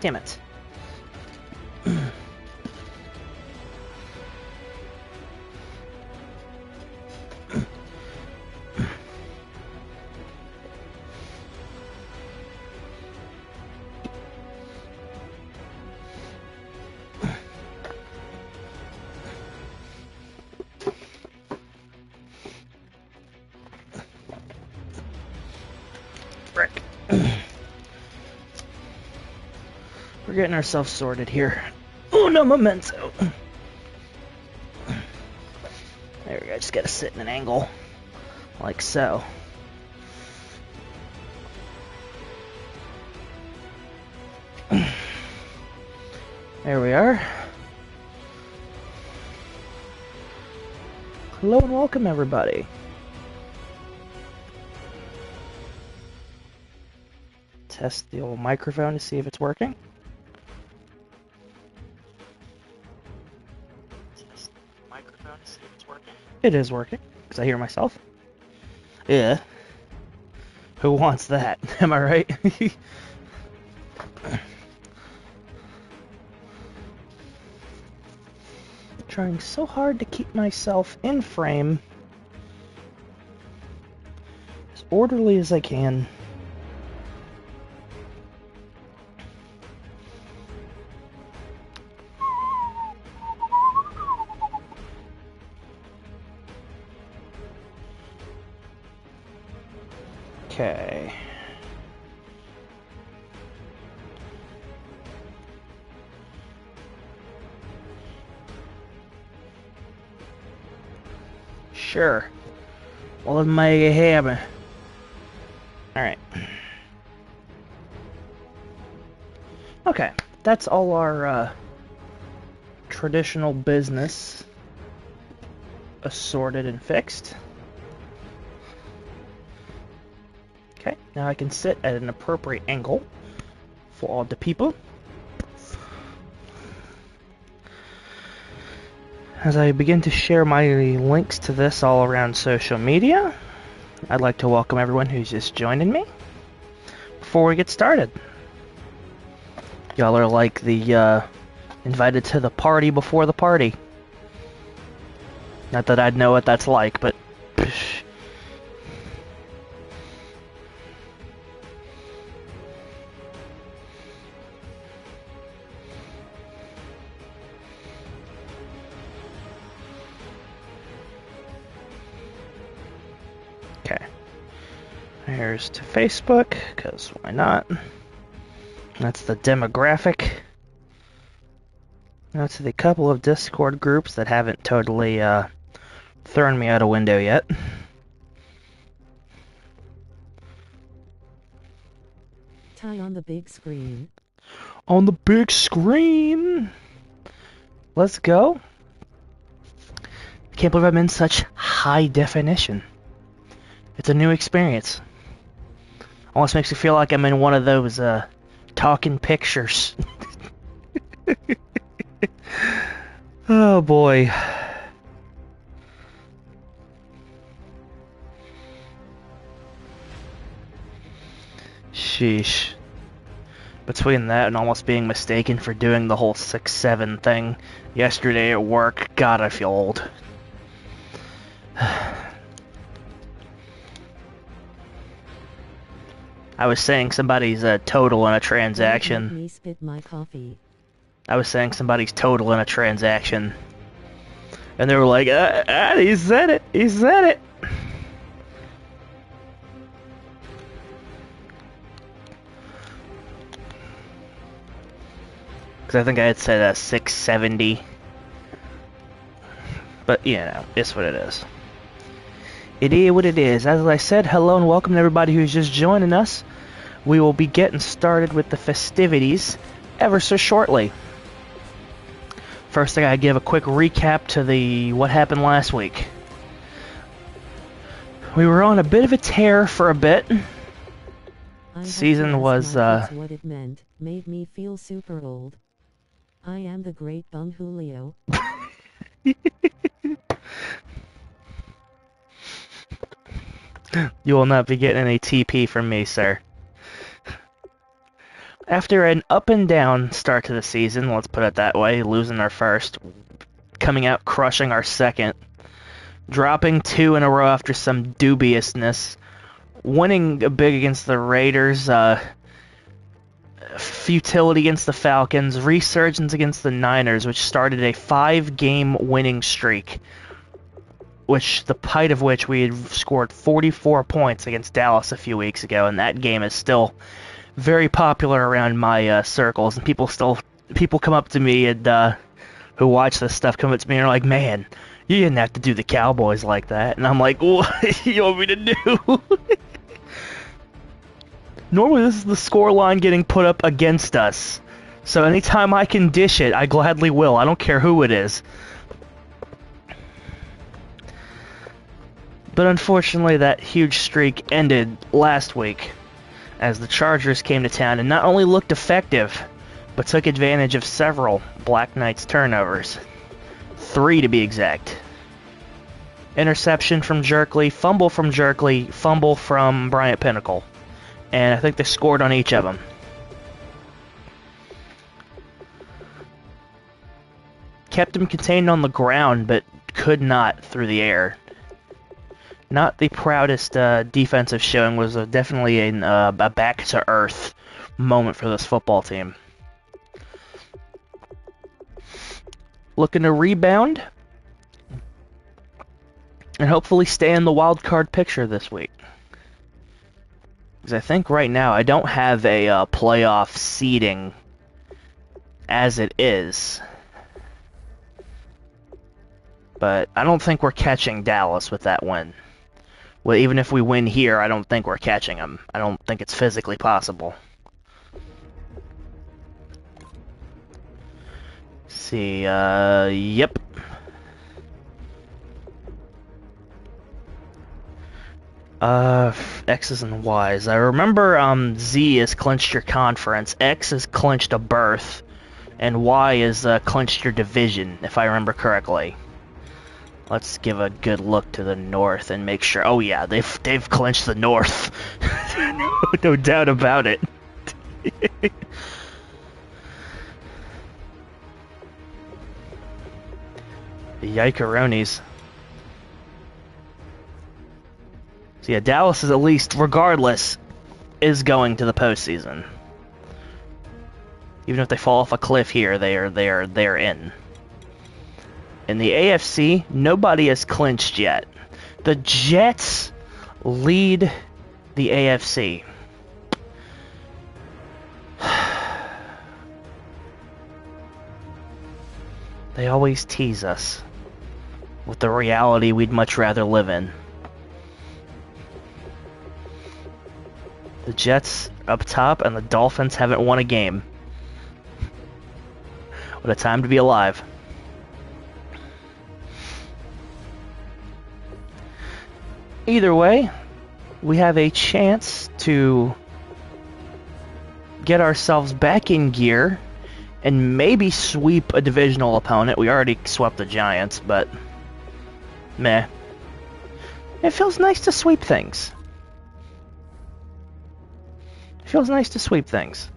Damn it. Frick. We're getting ourselves sorted here. Uno momento. There we go. Just gotta sit in an angle, like so. There we are. Hello and welcome, everybody. Test the old microphone to see if it's working. Test the microphone to see if it's working. It is working, because I hear myself. Yeah. Who wants that? Am I right? Trying so hard to keep myself in frame as orderly as I can. Okay. Sure. Well, let's make it happen. Alright. Okay. That's all our traditional business assorted and fixed. Okay. Now I can sit at an appropriate angle for all the people. As I begin to share my links to this all around social media, I'd like to welcome everyone who's just joining me. Before we get started, y'all are like the invited to the party before the party. Not that I'd know what that's like, but okay. Here's to Facebook, because why not? That's the demographic. Now to the couple of Discord groups that haven't totally thrown me out a window yet. Tie on the big screen. On the big screen! Let's go. I can't believe I'm in such high definition. It's a new experience. Almost makes me feel like I'm in one of those talking pictures. Oh boy. Sheesh. Between that and almost being mistaken for doing the whole 6-7 thing yesterday at work, God, I feel old. I was saying somebody's total in a transaction. Don't make me spit my coffee. I was saying somebody's total in a transaction. And they were like, he said it, he said it. Because I think I had said 670. But, you know, it's what it is. It is what it is. As I said, hello and welcome to everybody who's just joining us. We will be getting started with the festivities ever so shortly. First, I gotta give a quick recap to what happened last week. We were on a bit of a tear for a bit. Season was what it meant, made me feel super old. I am the great bum Julio. You will not be getting any TP from me, sir. After an up and down start to the season, let's put it that way, losing our first, coming out crushing our second, dropping 2 in a row after some dubiousness, winning big against the Raiders, futility against the Falcons, resurgence against the Niners, which started a 5-game winning streak, which the height of which we had scored 44 points against Dallas a few weeks ago, and that game is still very popular around my circles, and people come up to me and who watch this stuff come up to me and are like, "Man, you didn't have to do the Cowboys like that," and I'm like, "What do you want me to do?" Normally this is the scoreline getting put up against us, so anytime I can dish it, I gladly will. I don't care who it is. But unfortunately, that huge streak ended last week, as the Chargers came to town and not only looked effective, but took advantage of several Black Knights turnovers. 3 to be exact. Interception from Jerkley, fumble from Bryant Pinnacle. And I think they scored on each of them. Kept them contained on the ground, but could not through the air. Not the proudest defensive showing, was definitely a back-to-earth moment for this football team. Looking to rebound and hopefully stay in the wild card picture this week. Because I think right now I don't have a playoff seeding as it is. But I don't think we're catching Dallas with that win. Well, even if we win here, I don't think we're catching them. I don't think it's physically possible. Let's see, yep. X's and Y's. I remember Z has clinched your conference, X has clinched a berth, and Y has clinched your division, if I remember correctly. Let's give a good look to the north and make sure. Oh yeah, they've clinched the north. No doubt about it. The Yikeronis. So yeah, Dallas is at least, regardless, is going to the postseason. Even if they fall off a cliff here, they're in. In the AFC, nobody has clinched yet. The Jets lead the AFC. They always tease us with the reality we'd much rather live in. The Jets up top and the Dolphins haven't won a game. What a time to be alive. Either way, we have a chance to get ourselves back in gear and maybe sweep a divisional opponent. We already swept the Giants, but meh. It feels nice to sweep things. It feels nice to sweep things.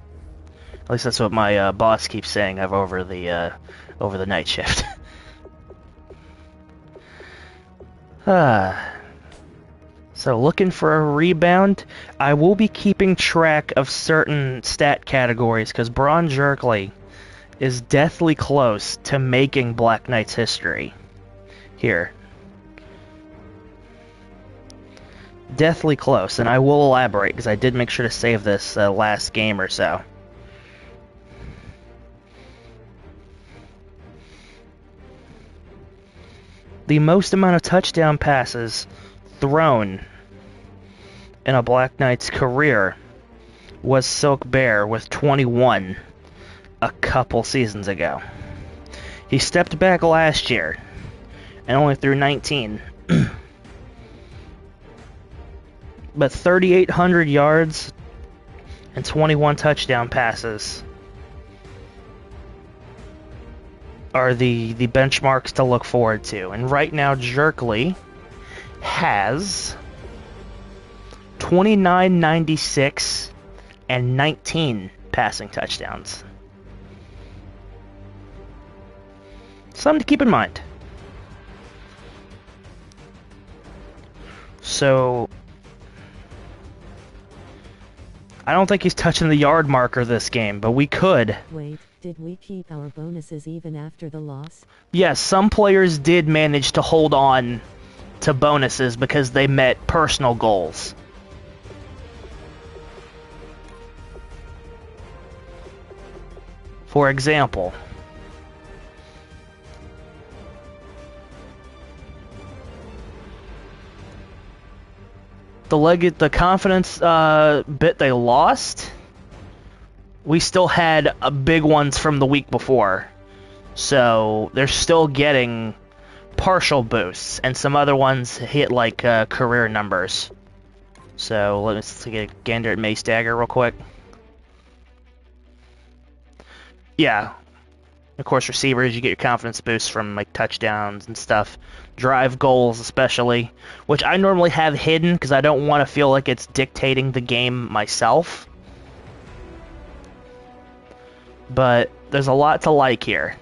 At least that's what my boss keeps saying over the night shift. So looking for a rebound. I will be keeping track of certain stat categories because Braun Jerkley is deathly close to making Black Knights history. Here. Deathly close, and I will elaborate because I did make sure to save this last game or so. The most amount of touchdown passes thrown in a Black Knight's career was Silk Bear with 21 a couple seasons ago. He stepped back last year and only threw 19. But 3,800 yards and 21 touchdown passes are the benchmarks to look forward to. And right now, Jerkley has 29, 96, and 19 passing touchdowns. Something to keep in mind. So, I don't think he's touching the yard marker this game, but we could. Wait, did we keep our bonuses even after the loss? Yes, some players did manage to hold on to bonuses because they met personal goals. For example, the confidence bit they lost, we still had big ones from the week before. So they're still getting partial boosts, and some other ones hit like career numbers. So let's take a gander at Mace Dagger real quick. Yeah, of course, receivers, you get your confidence boosts from like touchdowns and stuff. Drive goals especially, which I normally have hidden because I don't want to feel like it's dictating the game myself. But there's a lot to like here.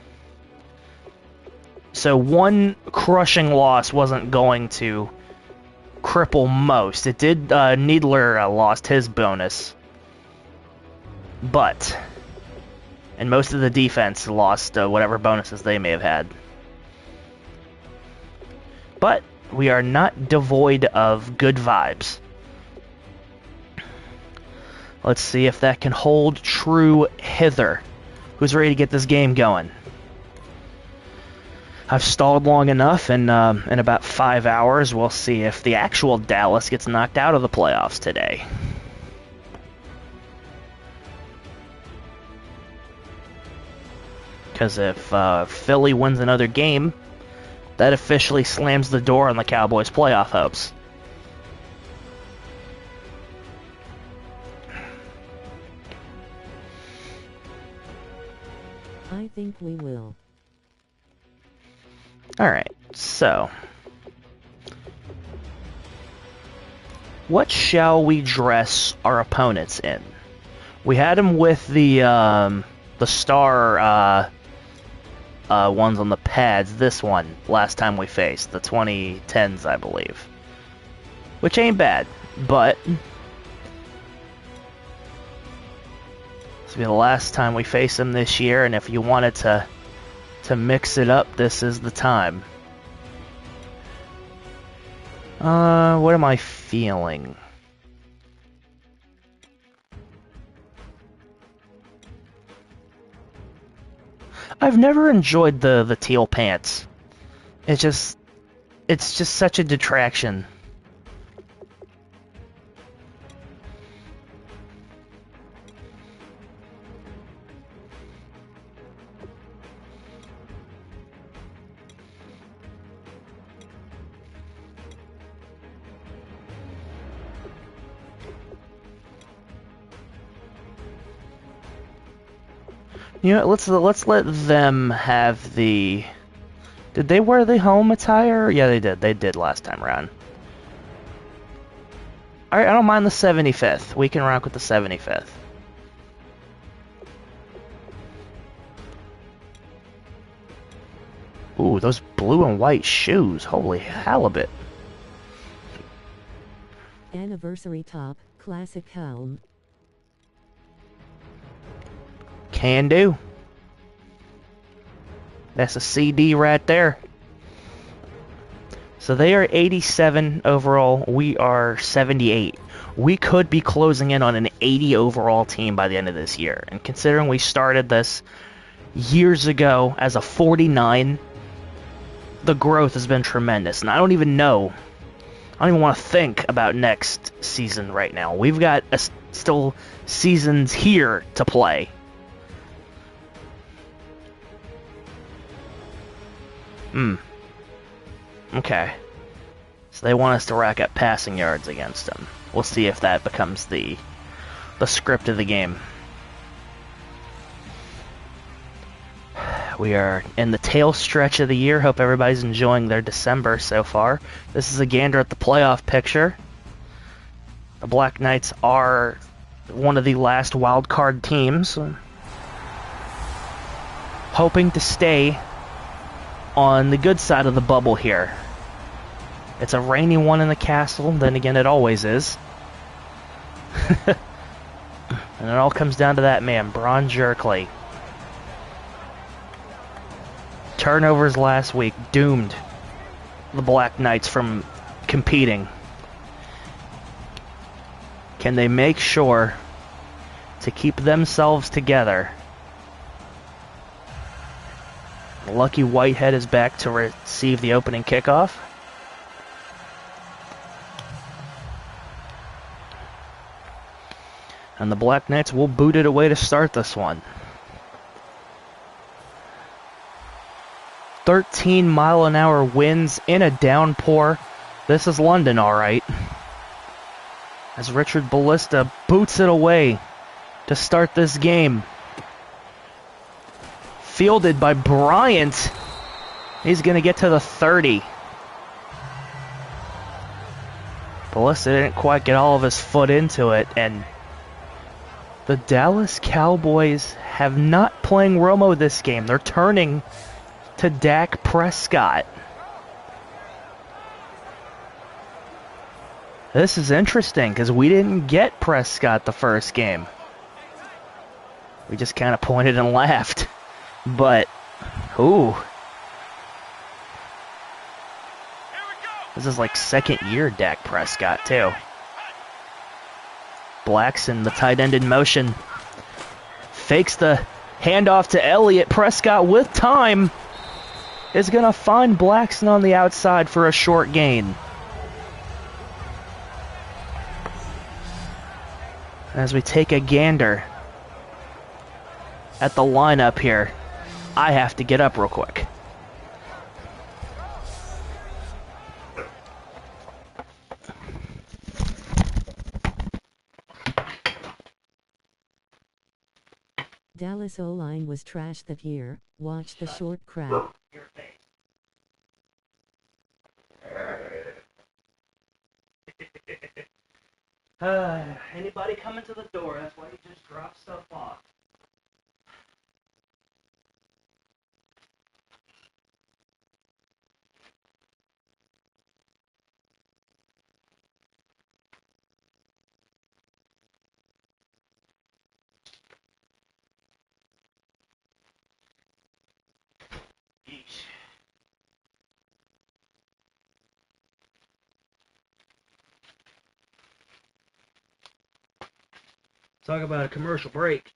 So one crushing loss wasn't going to cripple most. It did, Needler lost his bonus. But, and most of the defense lost whatever bonuses they may have had. But we are not devoid of good vibes. Let's see if that can hold true hither. Who's ready to get this game going? I've stalled long enough, and in about 5 hours, we'll see if the actual Dallas gets knocked out of the playoffs today. Because if Philly wins another game, that officially slams the door on the Cowboys' playoff hopes. I think we will. Alright, so what shall we dress our opponents in? We had them with the star ones on the pads, this one, last time we faced, the 2010s, I believe. Which ain't bad, but this will be the last time we face them this year, and if you wanted to mix it up, this is the time. What am I feeling? I've never enjoyed the teal pants. It's just such a detraction. You know, let's let them have the. Did they wear the home attire? Yeah, they did. They did last time around. All right, I don't mind the 75th. We can rock with the 75th. Ooh, those blue and white shoes. Holy halibut. Anniversary top, classic helm. Can do. That's a CD right there. So they are 87 overall. We are 78. We could be closing in on an 80 overall team by the end of this year. And considering we started this years ago as a 49, the growth has been tremendous. And I don't even know. I don't even want to think about next season right now. We've got still seasons here to play. Okay. So they want us to rack up passing yards against them. We'll see if that becomes the script of the game. We are in the tail stretch of the year. Hope everybody's enjoying their December so far. This is a gander at the playoff picture. The Black Knights are one of the last wild card teams, hoping to stay on the good side of the bubble here. It's a rainy one in the castle, then again it always is. And it all comes down to that man, Bron Jerkley. Turnovers last week doomed the Black Knights from competing. Can they make sure to keep themselves together? Lucky Whitehead is back to receive the opening kickoff. And the Black Knights will boot it away to start this one. 13-mile-an-hour winds in a downpour. This is London, all right. As Richard Ballista boots it away to start this game. Fielded by Bryant. He's going to get to the 30. Ballista didn't quite get all of his foot into it, and the Dallas Cowboys have not playing Romo this game. They're turning to Dak Prescott. This is interesting because we didn't get Prescott the first game. We just kind of pointed and laughed. But, ooh. This is like second year Dak Prescott, too. Blackson, the tight end in motion. Fakes the handoff to Elliott. Prescott with time is going to find Blackson on the outside for a short gain. As we take a gander at the lineup here, I have to get up real quick. Dallas O-line was trash that year. Watch the short crap. Anybody coming to the door? That's why you just drop stuff off. Yeesh. Talk about a commercial break.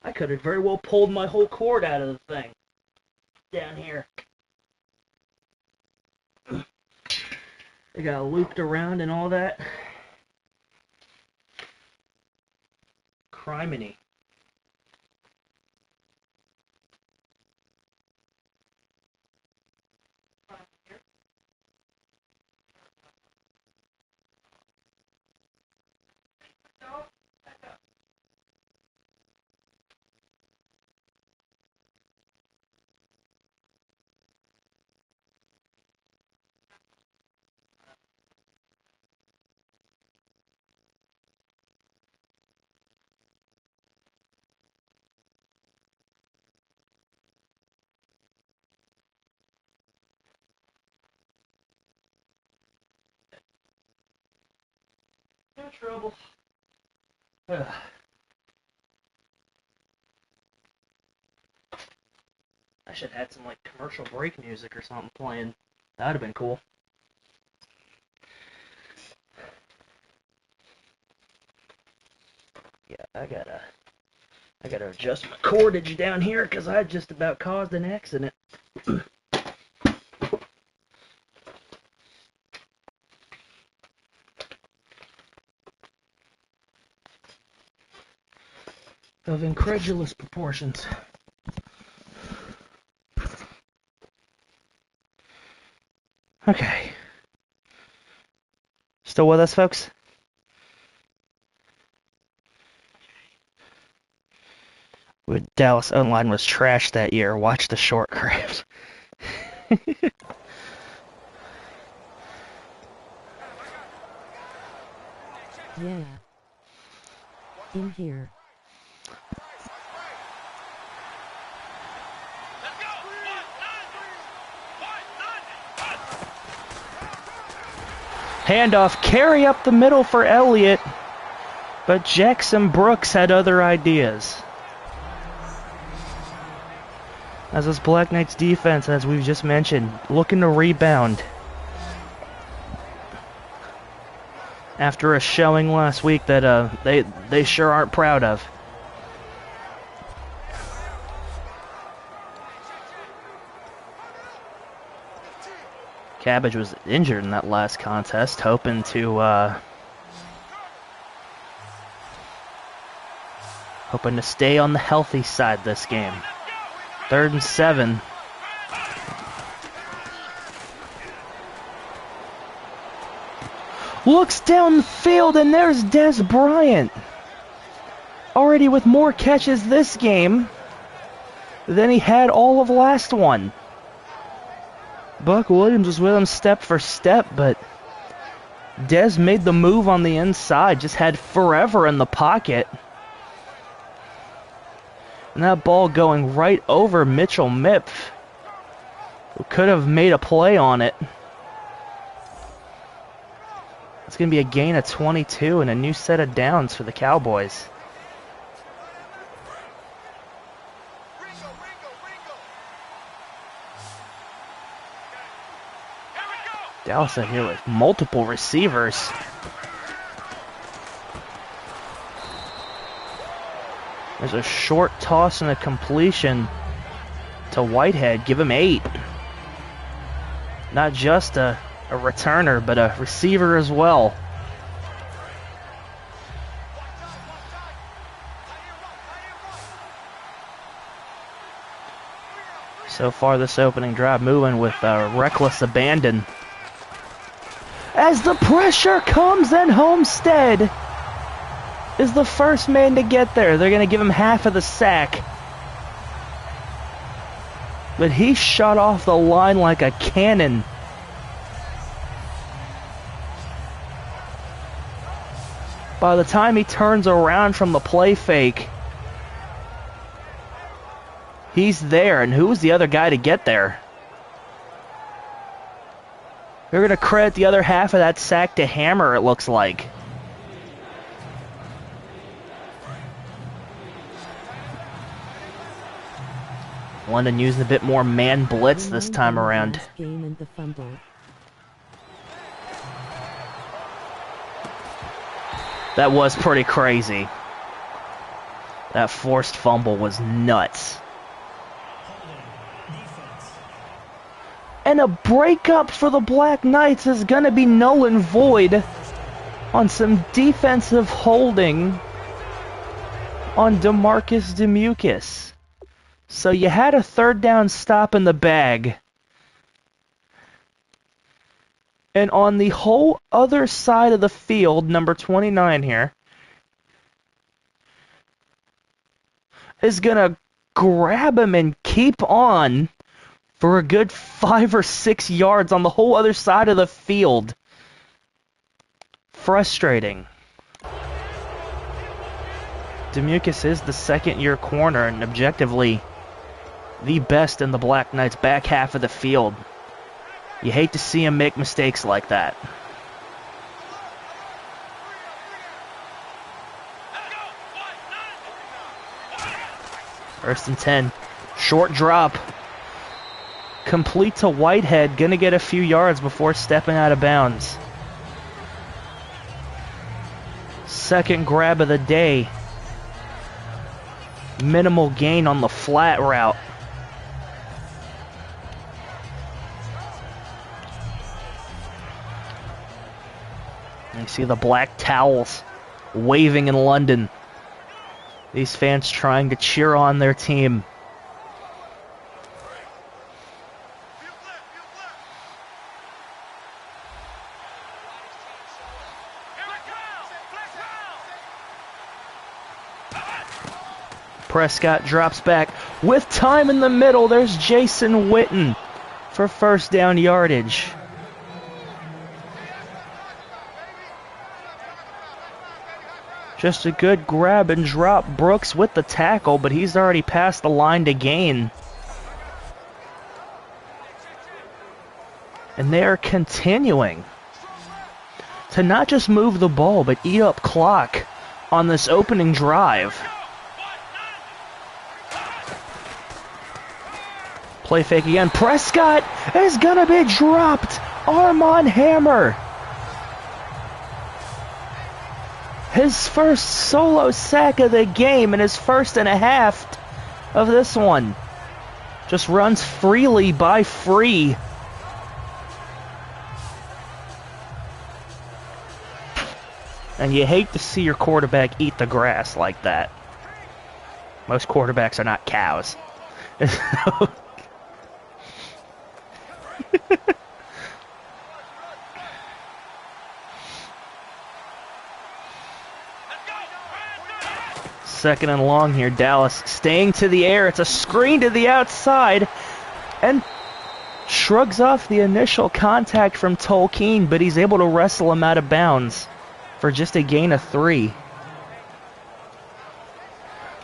I could have very well pulled my whole cord out of the thing. Down here. They got looped around and all that. Criminy. No trouble. Ugh. I should have had some like commercial break music or something playing. That would have been cool. Yeah, I gotta adjust my cordage down here because I just about caused an accident. Of incredulous proportions. Okay. Still with us, folks? Dallas O-line was trash that year. Watch the short crap. Yeah. In here. Handoff, carry up the middle for Elliott, but Jackson Brooks had other ideas. As this Black Knights defense, as we've just mentioned, looking to rebound. After a showing last week that they sure aren't proud of. Cabbage was injured in that last contest, hoping to stay on the healthy side this game. 3rd and 7. Looks downfield and there's Des Bryant. Already with more catches this game than he had all of last one. Buck Williams was with him step for step, but Des made the move on the inside, just had forever in the pocket. And that ball going right over Mitchell Mipp, who could have made a play on it. It's going to be a gain of 22 and a new set of downs for the Cowboys. Dallas out here with multiple receivers. There's a short toss and a completion to Whitehead. Give him 8. Not just a returner, but a receiver as well. So far this opening drive moving with reckless abandon. As the pressure comes and Homestead is the first man to get there. They're going to give him half of the sack. But he shot off the line like a cannon. By the time he turns around from the play fake, he's there. And who was the other guy to get there? They're going to credit the other half of that sack to Hammer, it looks like. London using a bit more man blitz this time around. That was pretty crazy. That forced fumble was nuts. And a breakup for the Black Knights is going to be null and void on some defensive holding on DeMarcus Demucus. So you had a 3rd down stop in the bag. And on the whole other side of the field, number 29 here, is going to grab him and keep on for a good 5 or 6 yards on the whole other side of the field. Frustrating. Demucus is the 2nd-year corner and objectively the best in the Black Knights back half of the field. You hate to see him make mistakes like that. First and 10. Short drop. Complete to Whitehead. Gonna get a few yards before stepping out of bounds. Second grab of the day. Minimal gain on the flat route. You see the black towels waving in London. These fans trying to cheer on their team. Prescott drops back. With time in the middle, there's Jason Witten for first down yardage. Just a good grab and drop. Brooks with the tackle, but he's already past the line to gain. And they are continuing to not just move the ball, but eat up clock on this opening drive. Play fake again. Prescott is going to be dropped. Armand Hammer. His first solo sack of the game and his first and a half of this one. Just runs freely by free. And you hate to see your quarterback eat the grass like that. Most quarterbacks are not cows. Second and long here. Dallas staying to the air. It's a screen to the outside. And shrugs off the initial contact from Tolkien, but he's able to wrestle him out of bounds for just a gain of 3.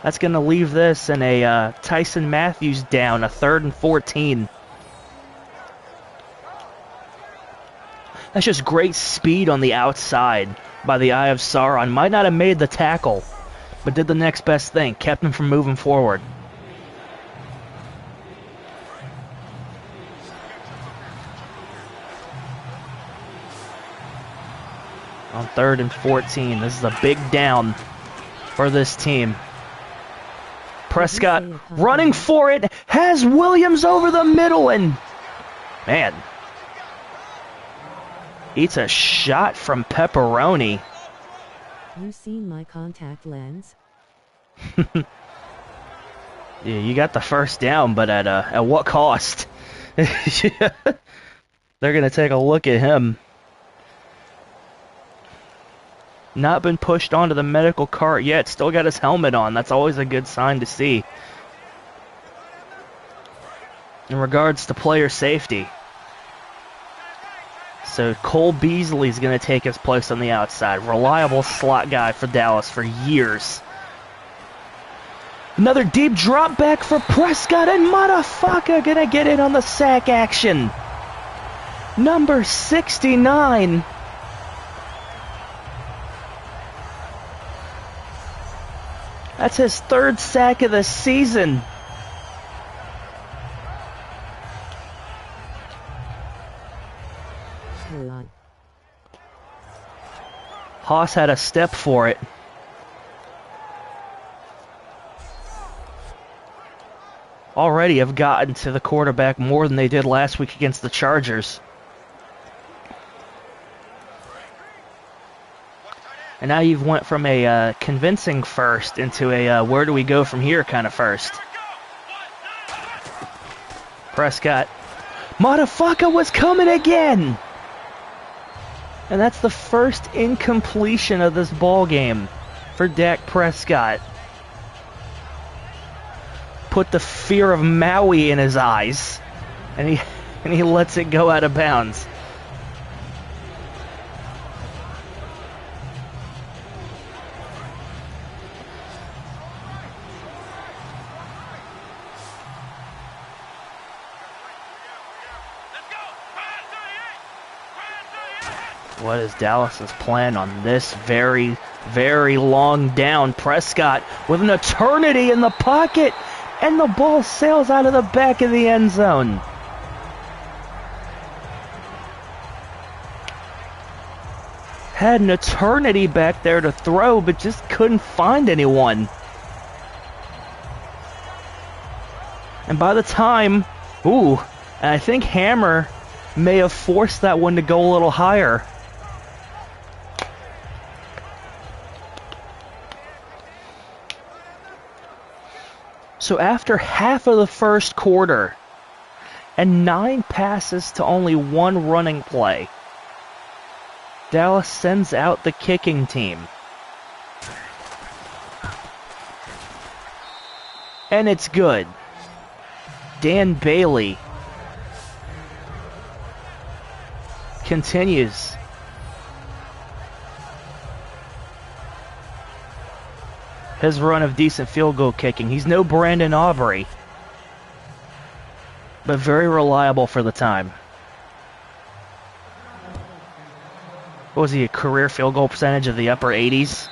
That's going to leave this in a Tyson Matthews down, a 3rd and 14. That's just great speed on the outside by the Eye of Sauron. Might not have made the tackle, but did the next best thing. Kept him from moving forward. On 3rd and 14. This is a big down for this team. Prescott running for it. Has Williams over the middle and... Man. Eats a shot from Pepperoni. You seen my contact lens? Yeah, you got the first down, but at what cost? They're going to take a look at him. Not been pushed onto the medical cart yet. Still got his helmet on. That's always a good sign to see. In regards to player safety. So Cole Beasley's going to take his place on the outside. Reliable slot guy for Dallas for years. Another deep drop back for Prescott, and motherfucker going to get in on the sack action. Number 69. That's his 3rd sack of the season. Haas had a step for it. Already have gotten to the quarterback more than they did last week against the Chargers. And now you've went from a convincing first into a where do we go from here kind of first. Prescott. Motherfucker was coming again! And that's the first incompletion of this ball game for Dak Prescott. Put the fear of Maui in his eyes, and he lets it go out of bounds. What is Dallas's plan on this very, very long down? Prescott with an eternity in the pocket, and the ball sails out of the back of the end zone. Had an eternity back there to throw, but just couldn't find anyone. And by the time, and I think Hammer may have forced that one to go a little higher. So after half of the first quarter and 9 passes to only 1 running play, Dallas sends out the kicking team. And it's good. Dan Bailey continues his run of decent field goal kicking. He's no Brandon Aubrey, but very reliable for the time. What was he, a career field goal percentage of the upper 80s?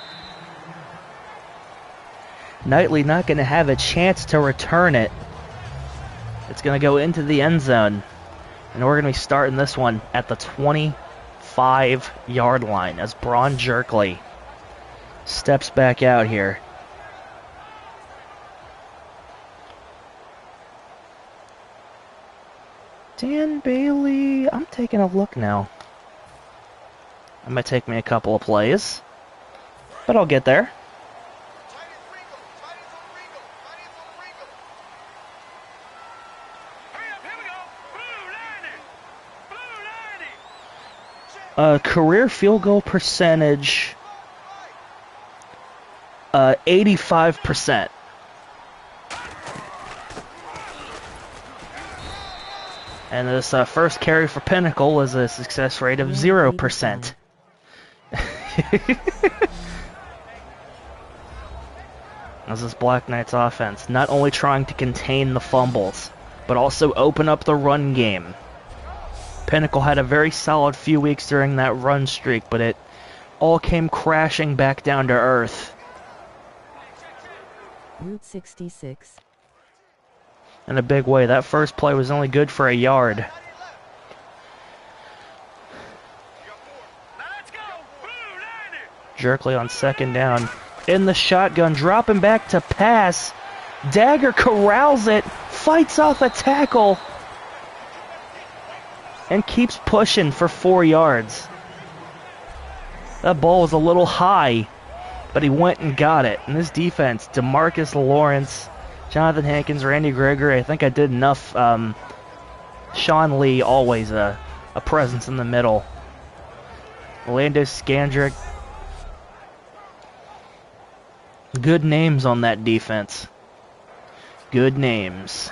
Knightley not going to have a chance to return it. It's going to go into the end zone. And we're going to be starting this one at the 25-yard line as Braun Jerkley steps back out here. Dan Bailey, I'm taking a look now. It might take me a couple of plays, but I'll get there. Career field goal percentage, 85%. And this first carry for Pinnacle is a success rate of 0%. As this Black Knights offense not only trying to contain the fumbles, but also open up the run game. Pinnacle had a very solid few weeks during that run streak, but it all came crashing back down to earth. Route 66. In a big way. That first play was only good for a yard. Jerkley on second down. In the shotgun, dropping back to pass. Dagger corrals it, fights off a tackle, and keeps pushing for 4 yards. That ball was a little high, but he went and got it. And this defense, DeMarcus Lawrence, Jonathan Hankins, Randy Gregory, I think I did enough. Sean Lee, always a presence in the middle. Orlando Scandrick. Good names on that defense. Good names.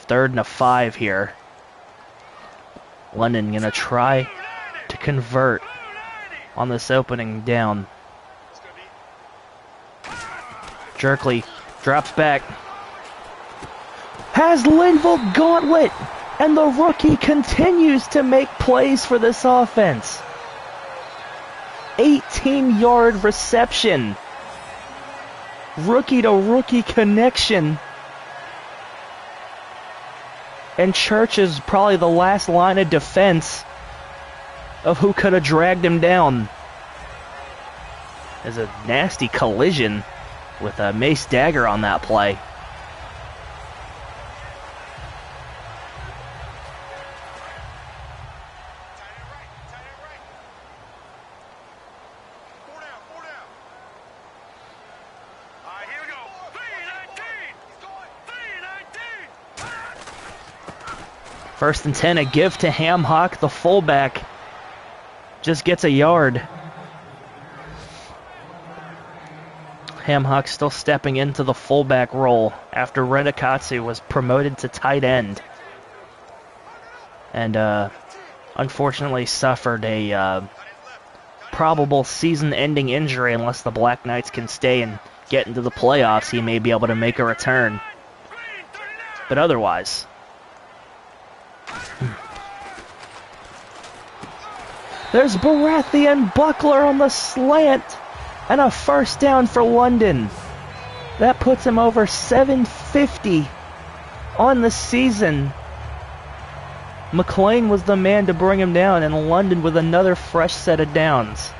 3rd and 5 here. London gonna try to convert on this opening down. Jerkley drops back. Has Linville Gauntlet, and the rookie continues to make plays for this offense. 18-yard reception. Rookie-to-rookie connection. And Church is probably the last line of defense of who could have dragged him down. There's a nasty collision with a Mace Dagger on that play. First and 10, a give to Hamhock, the fullback. Just gets a yard. Hamhock still stepping into the fullback role after Redikatsu was promoted to tight end. And unfortunately suffered a probable season-ending injury. Unless the Black Knights can stay and get into the playoffs, he may be able to make a return. But otherwise... There's Baratheon Buckler on the slant, and a first down for London. That puts him over 750 on the season. McLean was the man to bring him down, and London with another fresh set of downs.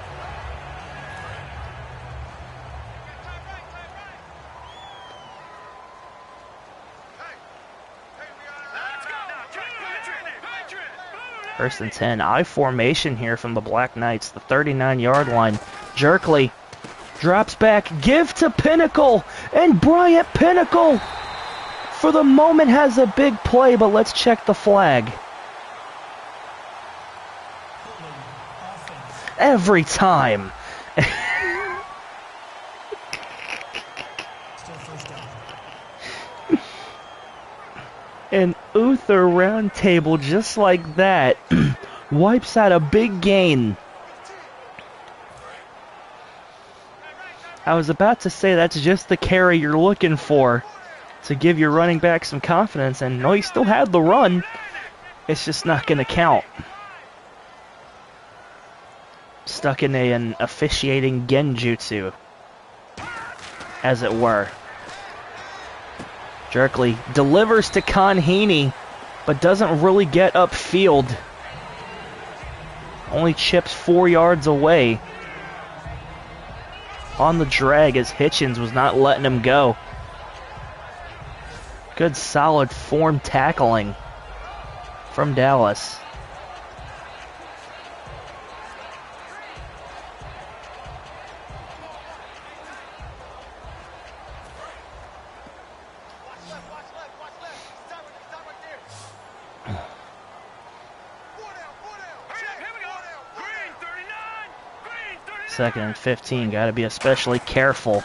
First and 10. I formation here from the Black Knights. The 39-yard line. Jerkley drops back. Give to Pinnacle. And Bryant Pinnacle, for the moment, has a big play, but let's check the flag. Every time. An Uther round table just like that wipes out a big gain. I was about to say that's just the carry you're looking for to give your running back some confidence, and no, he still had the run. It's just not going to count. Stuck in an officiating genjutsu, as it were. Jerkley delivers to Conheeney, but doesn't really get upfield. Only chips 4 yards away. On the drag as Hitchens was not letting him go. Good solid form tackling from Dallas. Second and 15, got to be especially careful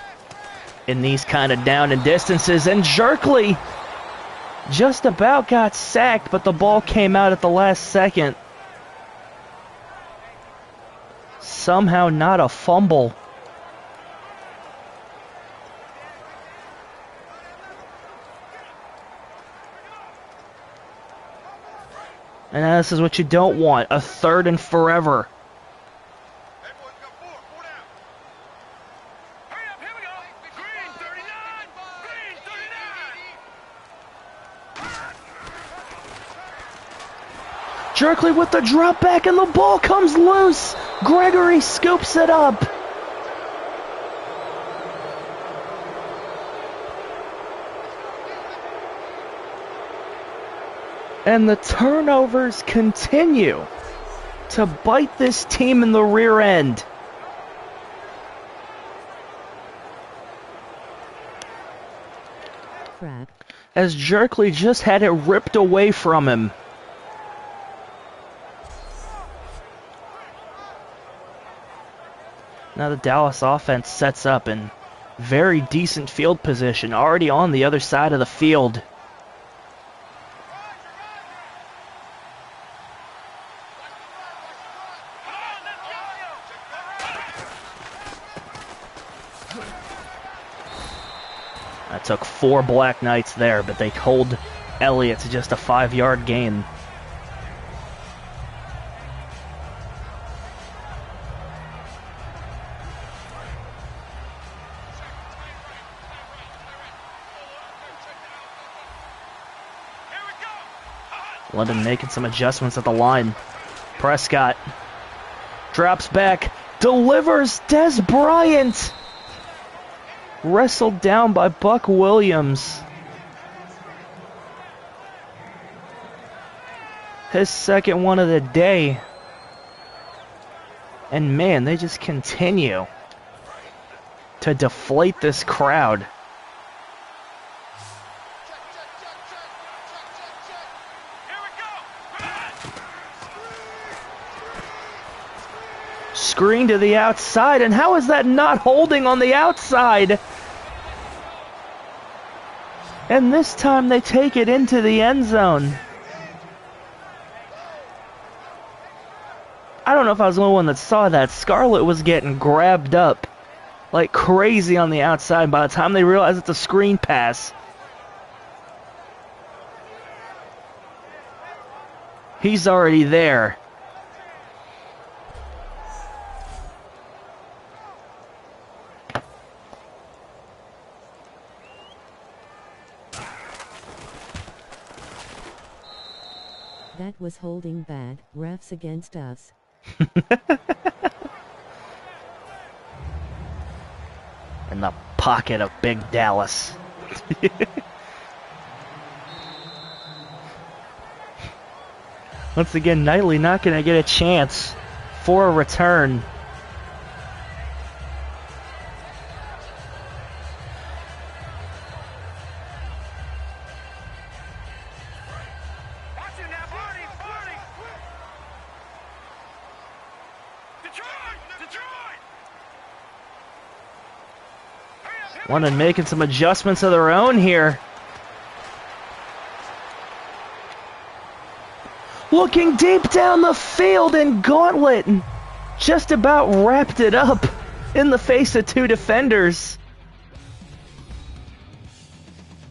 in these kind of down and distances. And Jerkley just about got sacked, but the ball came out at the last second. Somehow not a fumble. And this is what you don't want, a 3rd and forever. Jerkley with the drop back and the ball comes loose. Gregory scoops it up. And the turnovers continue to bite this team in the rear end. Crap. As Jerkley just had it ripped away from him. Now the Dallas offense sets up in very decent field position, already on the other side of the field. That took 4 Black Knights there, but they hold Elliott to just a 5-yard gain. London making some adjustments at the line. Prescott drops back, delivers. Des Bryant wrestled down by Buck Williams. His second one of the day. And man, they just continue to deflate this crowd. Screen to the outside, and how is that not holding on the outside? And this time they take it into the end zone. I don't know if I was the only one that saw that. Scarlett was getting grabbed up like crazy on the outside by the time they realize it's a screen pass. He's already there. That was holding bad. Refs against us. In the pocket of Big Dallas. Once again, Knightley not going to get a chance for a return. London making some adjustments of their own here. Looking deep down the field, and Gauntlet just about wrapped it up in the face of 2 defenders.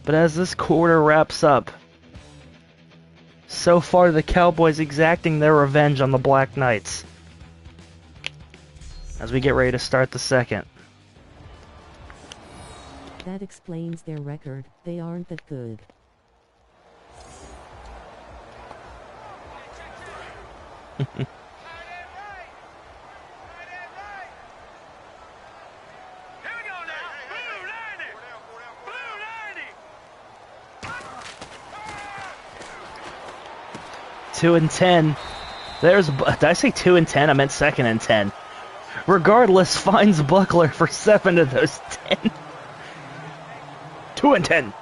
But as this quarter wraps up, so far the Cowboys exacting their revenge on the Black Knights. As we get ready to start the second. That explains their record. They aren't that good. Two and 10. There's. Did I say 2 and 10? I meant 2nd and 10. Regardless, finds Buckler for 7 of those 10. 2 and 10.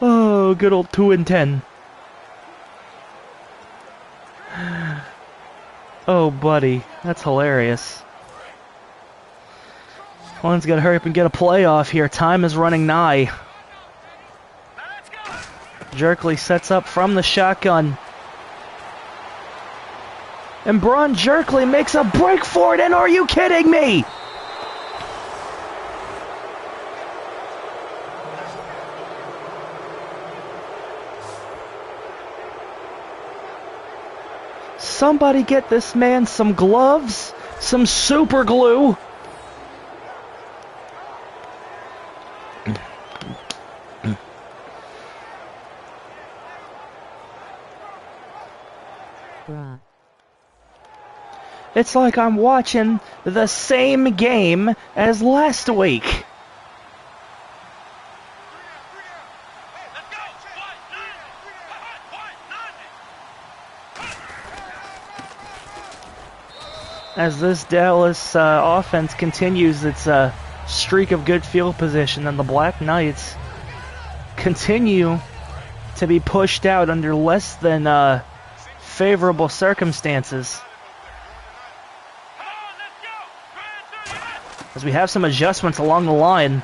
Oh, good old 2 and 10. Oh, buddy, that's hilarious. One's got to hurry up and get a playoff here. Time is running nigh. Jerkley sets up from the shotgun. And Braun Jerkley makes a break for it, and are you kidding me? Somebody get this man some gloves, some super glue. Bruh. It's like I'm watching the same game as last week. As this Dallas offense continues its streak of good field position, and the Black Knights continue to be pushed out under less than favorable circumstances. As we have some adjustments along the line.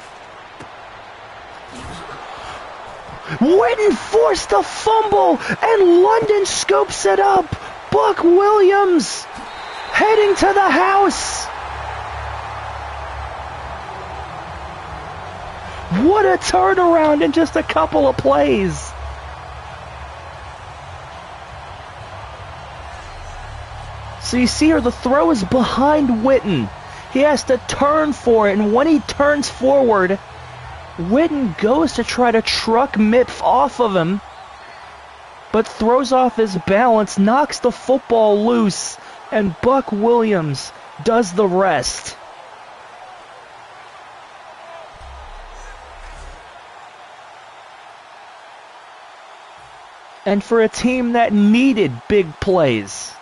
Witten forced the fumble, and London scoops it up. Buck Williams heading to the house. What a turnaround in just a couple of plays. So you see here, the throw is behind Witten. He has to turn for it, and when he turns forward, Witten goes to try to truck Mipf off of him, but throws off his balance, knocks the football loose, and Buck Williams does the rest. And for a team that needed big plays,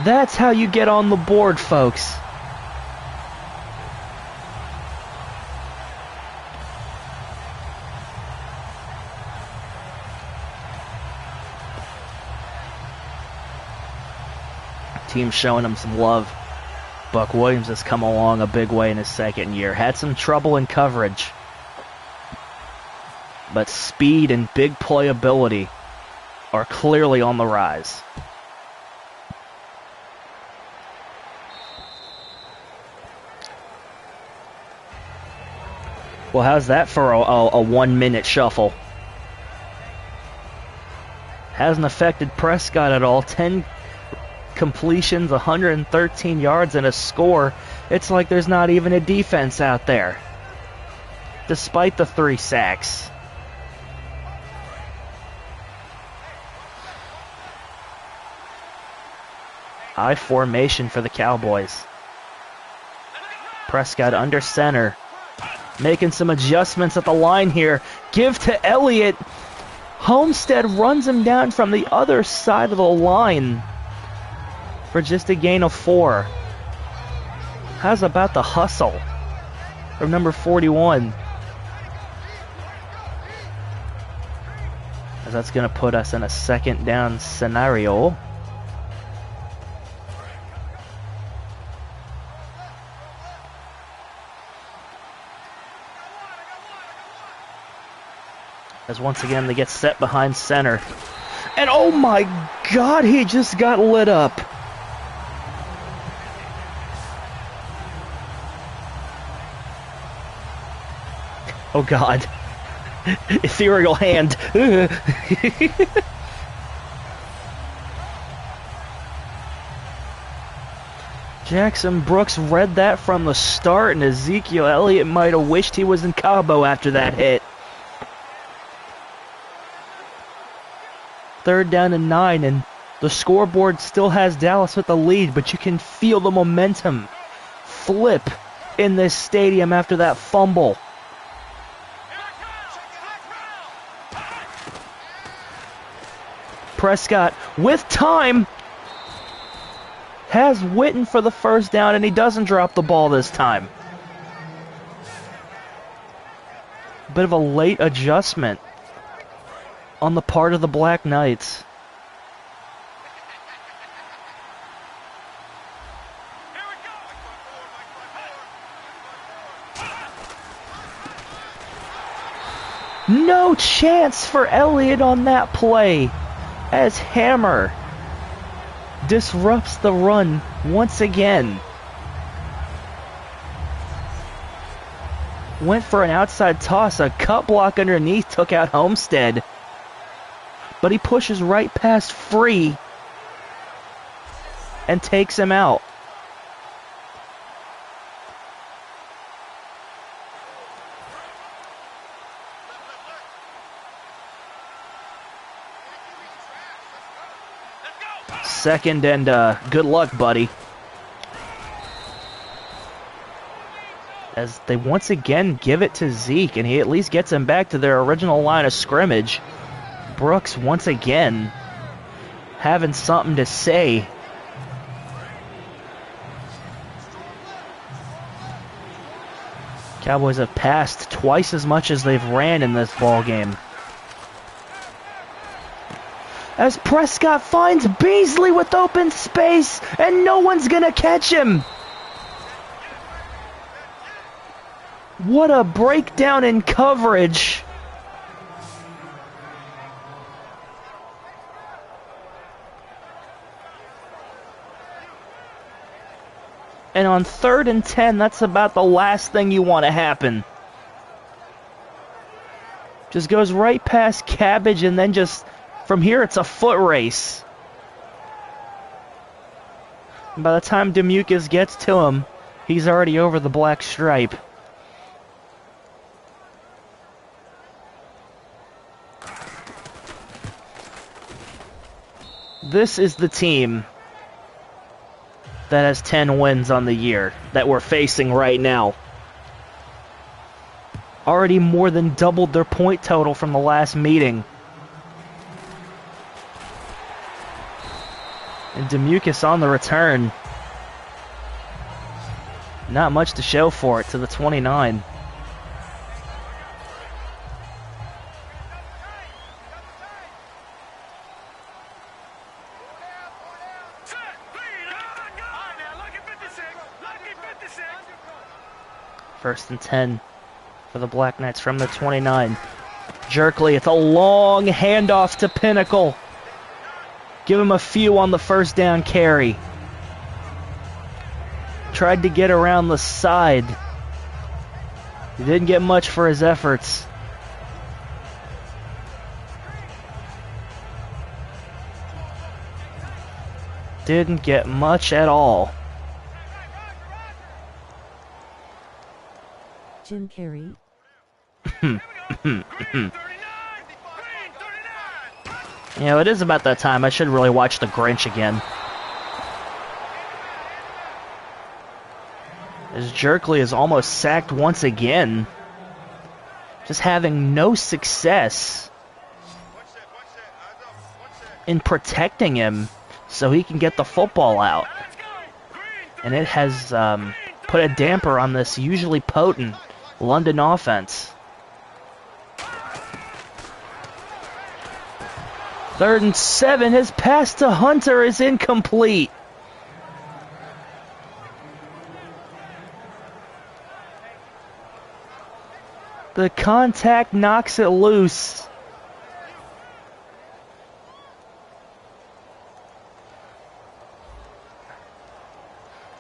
that's how you get on the board, folks. Team showing him some love. Buck Williams has come along a big way in his second year. Had some trouble in coverage, but speed and big playability are clearly on the rise. Well, how's that for a 1 minute shuffle? Hasn't affected Prescott at all. 10 completions, 113 yards, and a score. It's like there's not even a defense out there, despite the 3 sacks. High formation for the Cowboys. Prescott under center, making some adjustments at the line here. Give to Elliott. Homestead runs him down from the other side of the line for just a gain of 4. How's about the hustle from number 41? As that's going to put us in a 2nd down scenario. As once again they get set behind center. And oh my god, he just got lit up. Oh god. Ethereal hand. Jackson Brooks read that from the start, and Ezekiel Elliott might have wished he was in Cabo after that hit. 3rd down and 9, and the scoreboard still has Dallas with the lead, but you can feel the momentum flip in this stadium after that fumble. Prescott, with time, has Witten for the first down, and he doesn't drop the ball this time. Bit of a late adjustment on the part of the Black Knights. No chance for Elliott on that play, as Hammer disrupts the run once again. Went for an outside toss, a cut block underneath took out Homestead, but he pushes right past Free and takes him out. Second and good luck, buddy. As they once again give it to Zeke, and he at least gets him back to their original line of scrimmage. Brooks once again having something to say. Cowboys have passed twice as much as they've ran in this ball game. As Prescott finds Beasley with open space, and no one's gonna catch him. What a breakdown in coverage. And on 3rd and 10, that's about the last thing you want to happen. Just goes right past Cabbage, and then just from here, it's a foot race. And by the time Demucas gets to him, he's already over the black stripe. This is the team that has 10 wins on the year that we're facing right now. Already more than doubled their point total from the last meeting. And Demucas on the return. Not much to show for it to the 29. First and 10 for the Black Knights from the 29. Jerkley, it's a long handoff to Pinnacle. Give him a few on the first down carry. Tried to get around the side. He didn't get much for his efforts. Didn't get much at all. Jim Carrey. You know, it is about that time. I should really watch The Grinch again. As Jerkley is almost sacked once again. Just having no success in protecting him so he can get the football out. And it has put a damper on this usually potent London offense. 3rd and 7, his pass to Hunter is incomplete. The contact knocks it loose.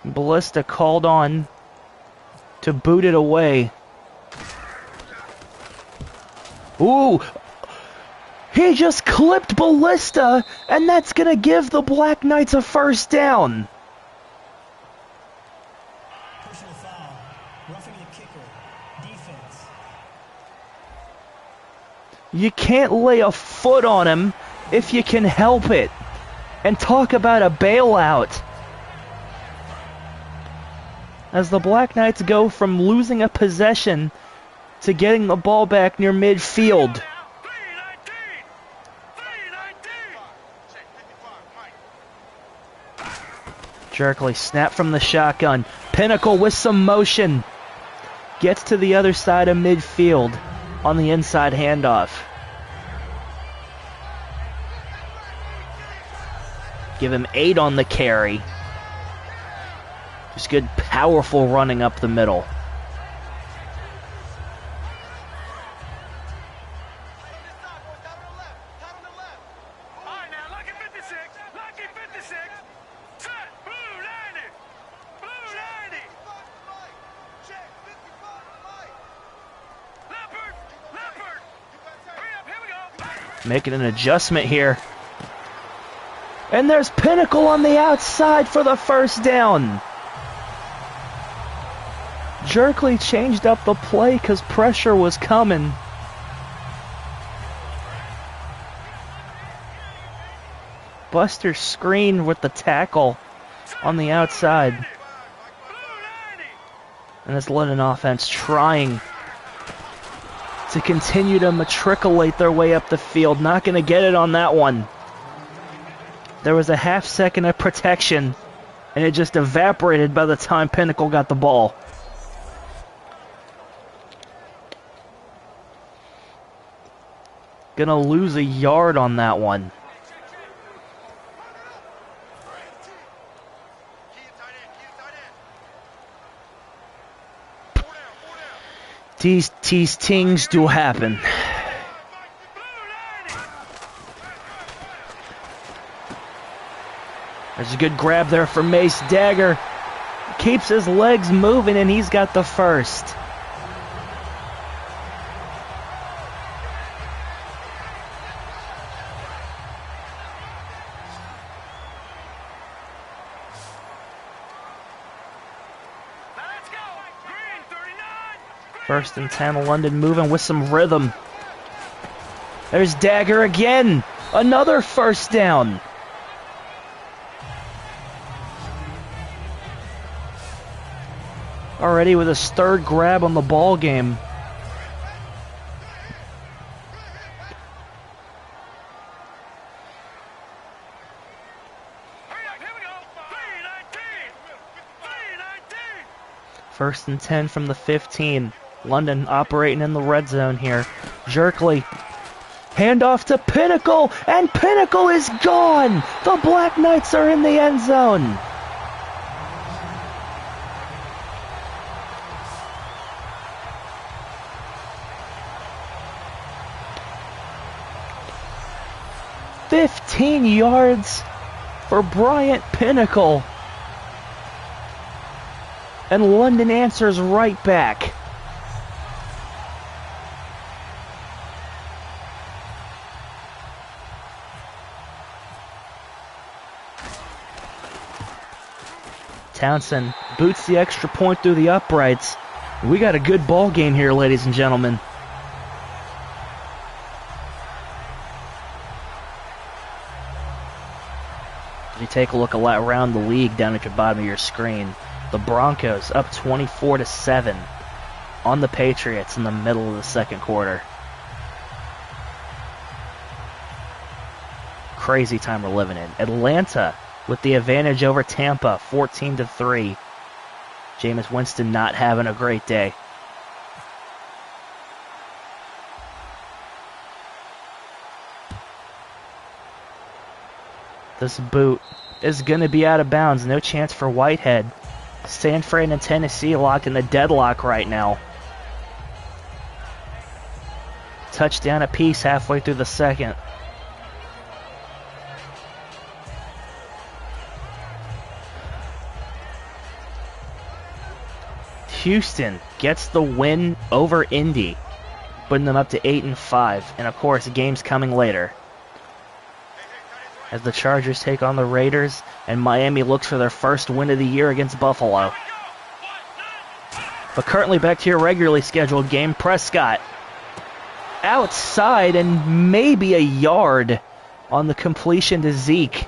Ballista called on to boot it away. Ooh! He just clipped Ballista, and that's gonna give the Black Knights a first down. Personal foul. Roughing the kicker. Defense. You can't lay a foot on him if you can help it. And talk about a bailout. As the Black Knights go from losing a possession to getting the ball back near midfield. Jerkley snap from the shotgun. Pinnacle with some motion. Gets to the other side of midfield on the inside handoff. Give him 8 on the carry. Just good, powerful running up the middle. Making an adjustment here. And there's Pinnacle on the outside for the first down. Jerkley changed up the play because pressure was coming. Buster screened with the tackle on the outside. And this London offense trying to continue to matriculate their way up the field. Not going to get it on that one. There was a half second of protection, and it just evaporated by the time Pinnacle got the ball. Gonna lose a yard on that one. These things do happen. There's a good grab there for Mace. Dagger keeps his legs moving, and he's got the first. First and 10, London moving with some rhythm. There's Dagger again. Another first down. Already with his third grab on the ball game. First and 10 from the 15. London operating in the red zone here. Jerkley. Handoff to Pinnacle, and Pinnacle is gone! The Black Knights are in the end zone. $15 yards for Bryant Pinnacle. And London answers right back. Townsend boots the extra point through the uprights. We got a good ball game here, ladies and gentlemen. If you take a look around the league down at the bottom of your screen, the Broncos up 24-7 on the Patriots in the middle of the second quarter. Crazy time we're living in. Atlanta with the advantage over Tampa, 14-3. Jameis Winston not having a great day. This boot is going to be out of bounds. No chance for Whitehead. San Fran and Tennessee locked in a deadlock right now. Touchdown apiece halfway through the second. Houston gets the win over Indy, putting them up to 8-5. And of course, games coming later, as the Chargers take on the Raiders, and Miami looks for their first win of the year against Buffalo. But currently back to your regularly scheduled game. Prescott outside and maybe a yard on the completion to Zeke.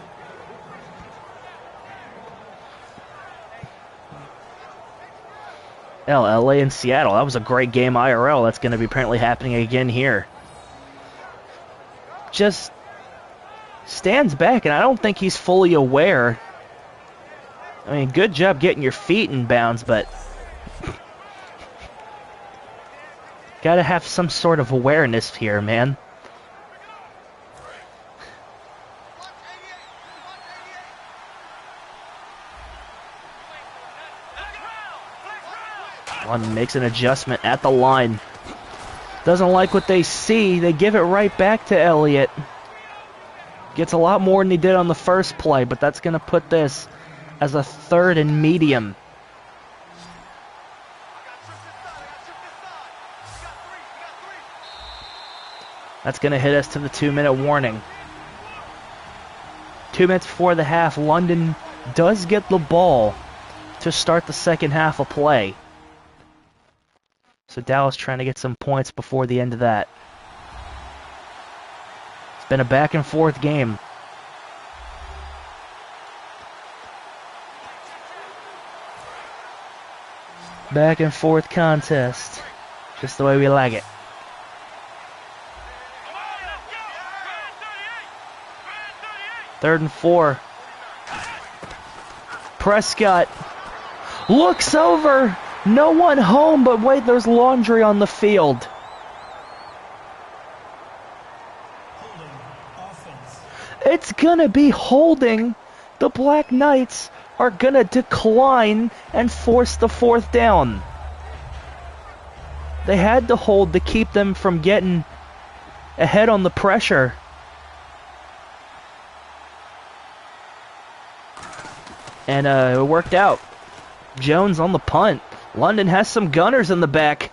LA and Seattle. That was a great game IRL. That's going to be apparently happening again here. Just stands back, and I don't think he's fully aware. I mean, good job getting your feet in bounds, but got to have some sort of awareness here, man. One makes an adjustment at the line. Doesn't like what they see. They give it right back to Elliott. Gets a lot more than he did on the first play, but that's going to put this as a 3rd and medium. That's going to hit us to the 2-minute warning. 2 minutes before the half, London does get the ball to start the second half of play. So Dallas trying to get some points before the end of that. It's been a back and forth game. Back and forth contest. Just the way we like it. Third and 4. Prescott looks over. No one home, but wait, there's laundry on the field. It's gonna be holding. The Black Knights are gonna decline and force the 4th down. They had to hold to keep them from getting ahead on the pressure. And it worked out. Jones on the punt. London has some gunners in the back.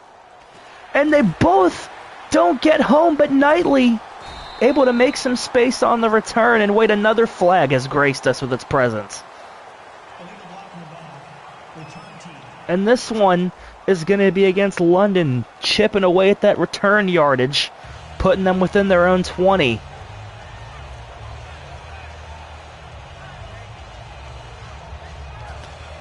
And they both don't get home, but Knightley able to make some space on the return, and wait, another flag has graced us with its presence. And this one is going to be against London, chipping away at that return yardage, putting them within their own 20.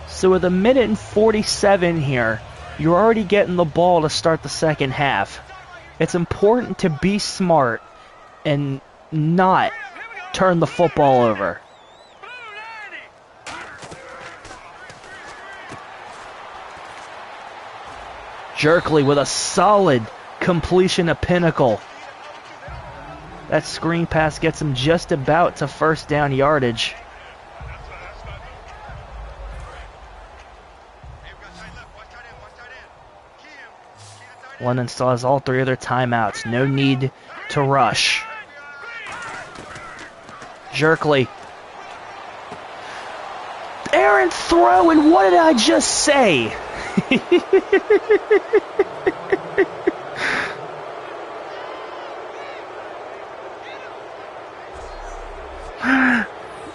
So with 1:47 here, you're already getting the ball to start the second half. It's important to be smart and not turn the football over. Jerkley with a solid completion of Pinnacle. That screen pass gets him just about to first down yardage. London still has all 3 of their timeouts. No need to rush. Jerkley. Errant throw, and what did I just say?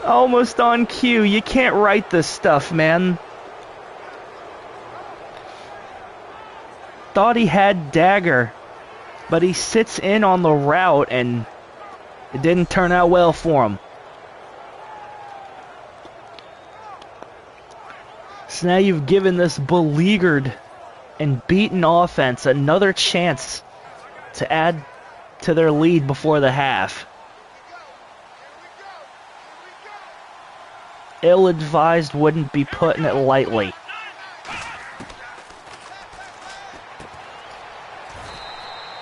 Almost on cue. You can't write this stuff, man. Thought he had dagger, but he sits in on the route, and it didn't turn out well for him. So now you've given this beleaguered and beaten offense another chance to add to their lead before the half. Ill-advised wouldn't be putting it lightly.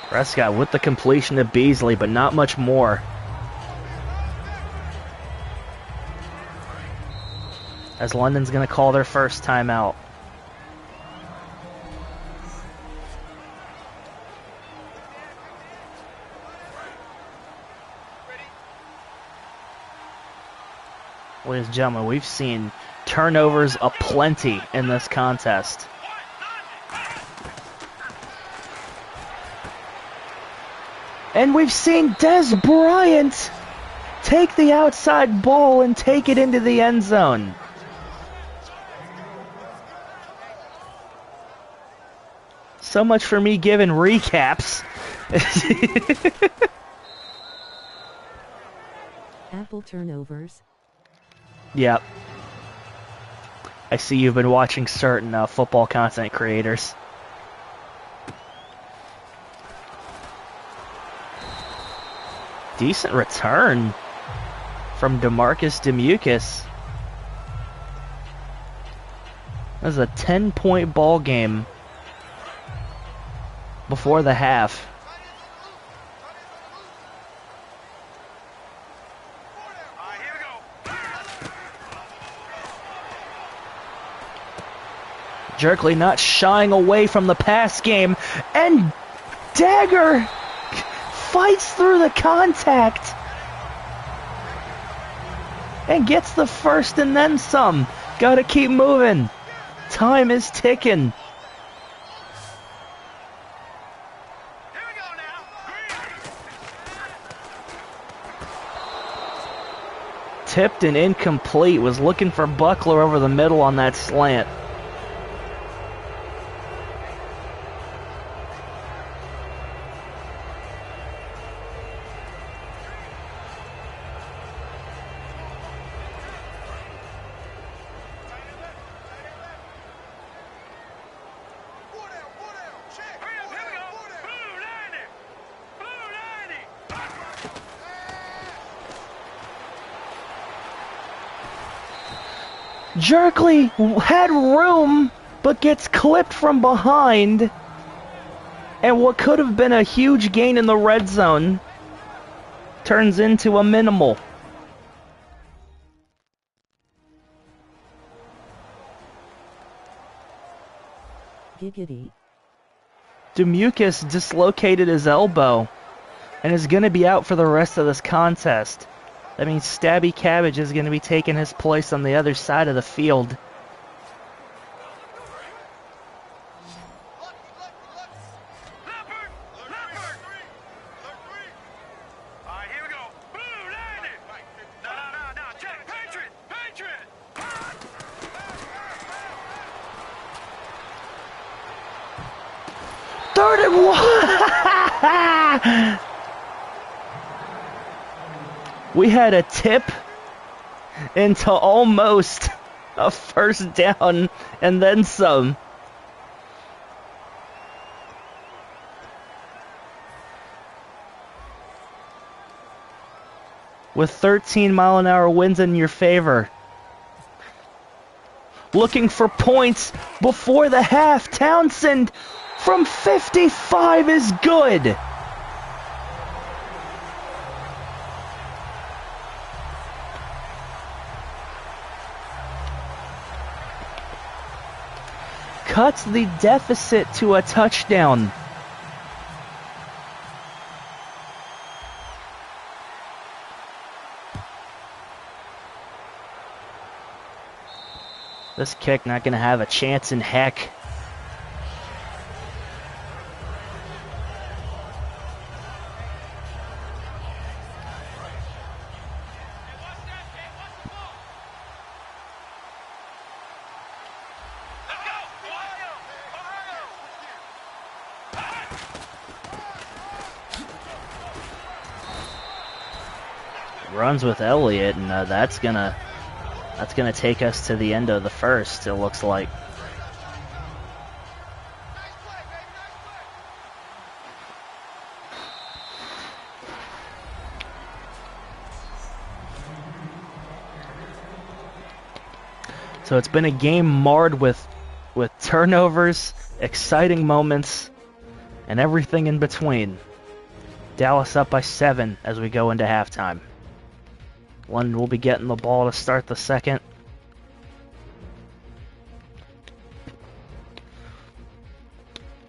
Prescott with the completion to Beasley, but not much more. As London's going to call their first timeout. Ladies and gentlemen, we've seen turnovers aplenty in this contest. And we've seen Des Bryant take the outside ball and take it into the end zone. So much for me giving recaps. Apple turnovers. Yep. I see you've been watching certain football content creators. Decent return from DeMarcus Demucus. That was a 10-point ball game before the half. Jerkley not shying away from the pass game, and Dagger fights through the contact and gets the first and then some. Gotta keep moving. Time is ticking. Tipped and incomplete. Was looking for Buckler over the middle on that slant. Jerkley had room, but gets clipped from behind. And what could have been a huge gain in the red zone turns into a minimal. Giggity. Demucus dislocated his elbow and is going to be out for the rest of this contest. That means Stabby Cabbage is going to be taking his place on the other side of the field. Third and one! We had a tip into almost a first down and then some. With 13-mile-an-hour winds in your favor. Looking for points before the half. Townsend from 55 is good. Cuts the deficit to a touchdown. This kick not going to have a chance in heck. Runs with Elliott, and that's gonna take us to the end of the first. It looks like. So it's been a game marred with turnovers, exciting moments, and everything in between. Dallas up by 7 as we go into halftime. London will be getting the ball to start the second.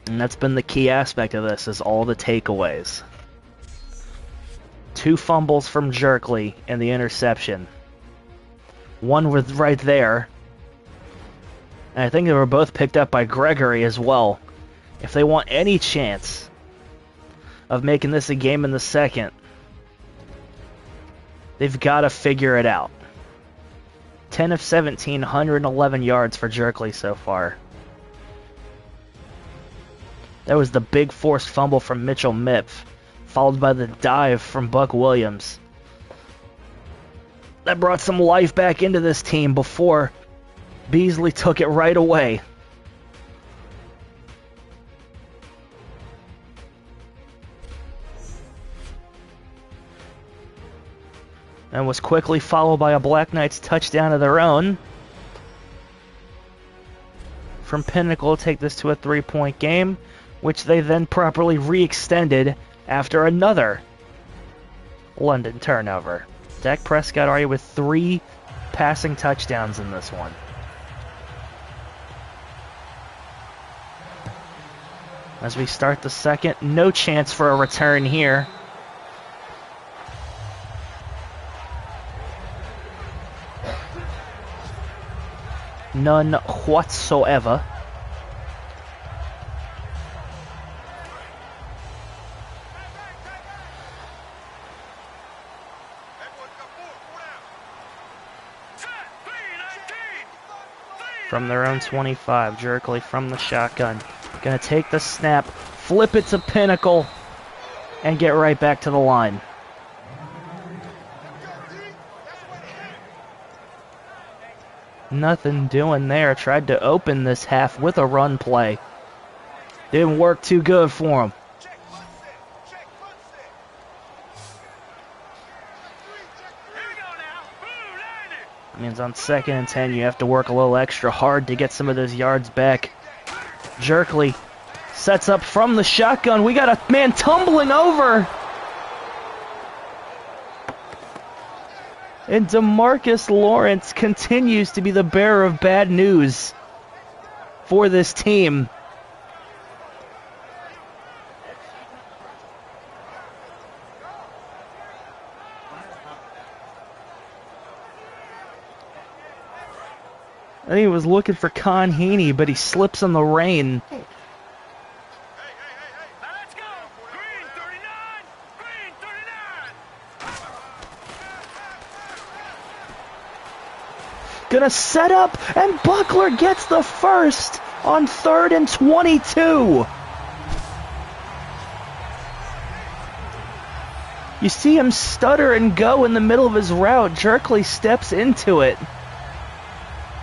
And that's been the key aspect of this, is all the takeaways. 2 fumbles from Jerkley and the interception. One was right there. And I think they were both picked up by Gregory as well. If they want any chance of making this a game in the second. They've got to figure it out. 10 of 17, 111 yards for Jerkley so far. That was the big forced fumble from Mitchell Mipf, followed by the dive from Buck Williams. That brought some life back into this team before Beasley took it right away. And was quickly followed by a Black Knights touchdown of their own. From Pinnacle, take this to a 3-point game, which they then properly re-extended after another London turnover. Dak Prescott already with 3 passing touchdowns in this one. As we start the second, no chance for a return here. None whatsoever. From their own 25, Jerkley from the shotgun. Gonna take the snap, flip it to Pinnacle, and get right back to the line. Nothing doing there. Tried to open this half with a run play. Didn't work too good for him. Means on 2nd and 10, you have to work a little extra hard to get some of those yards back. Jerkley sets up from the shotgun. We got a man tumbling over. And DeMarcus Lawrence continues to be the bearer of bad news for this team. I think he was looking for Con Heaney, but he slips in the rain. Let's go! Green 39! Green 39! Gonna set up, and Buckler gets the first on 3rd and 22. You see him stutter and go in the middle of his route. Jerkley steps into it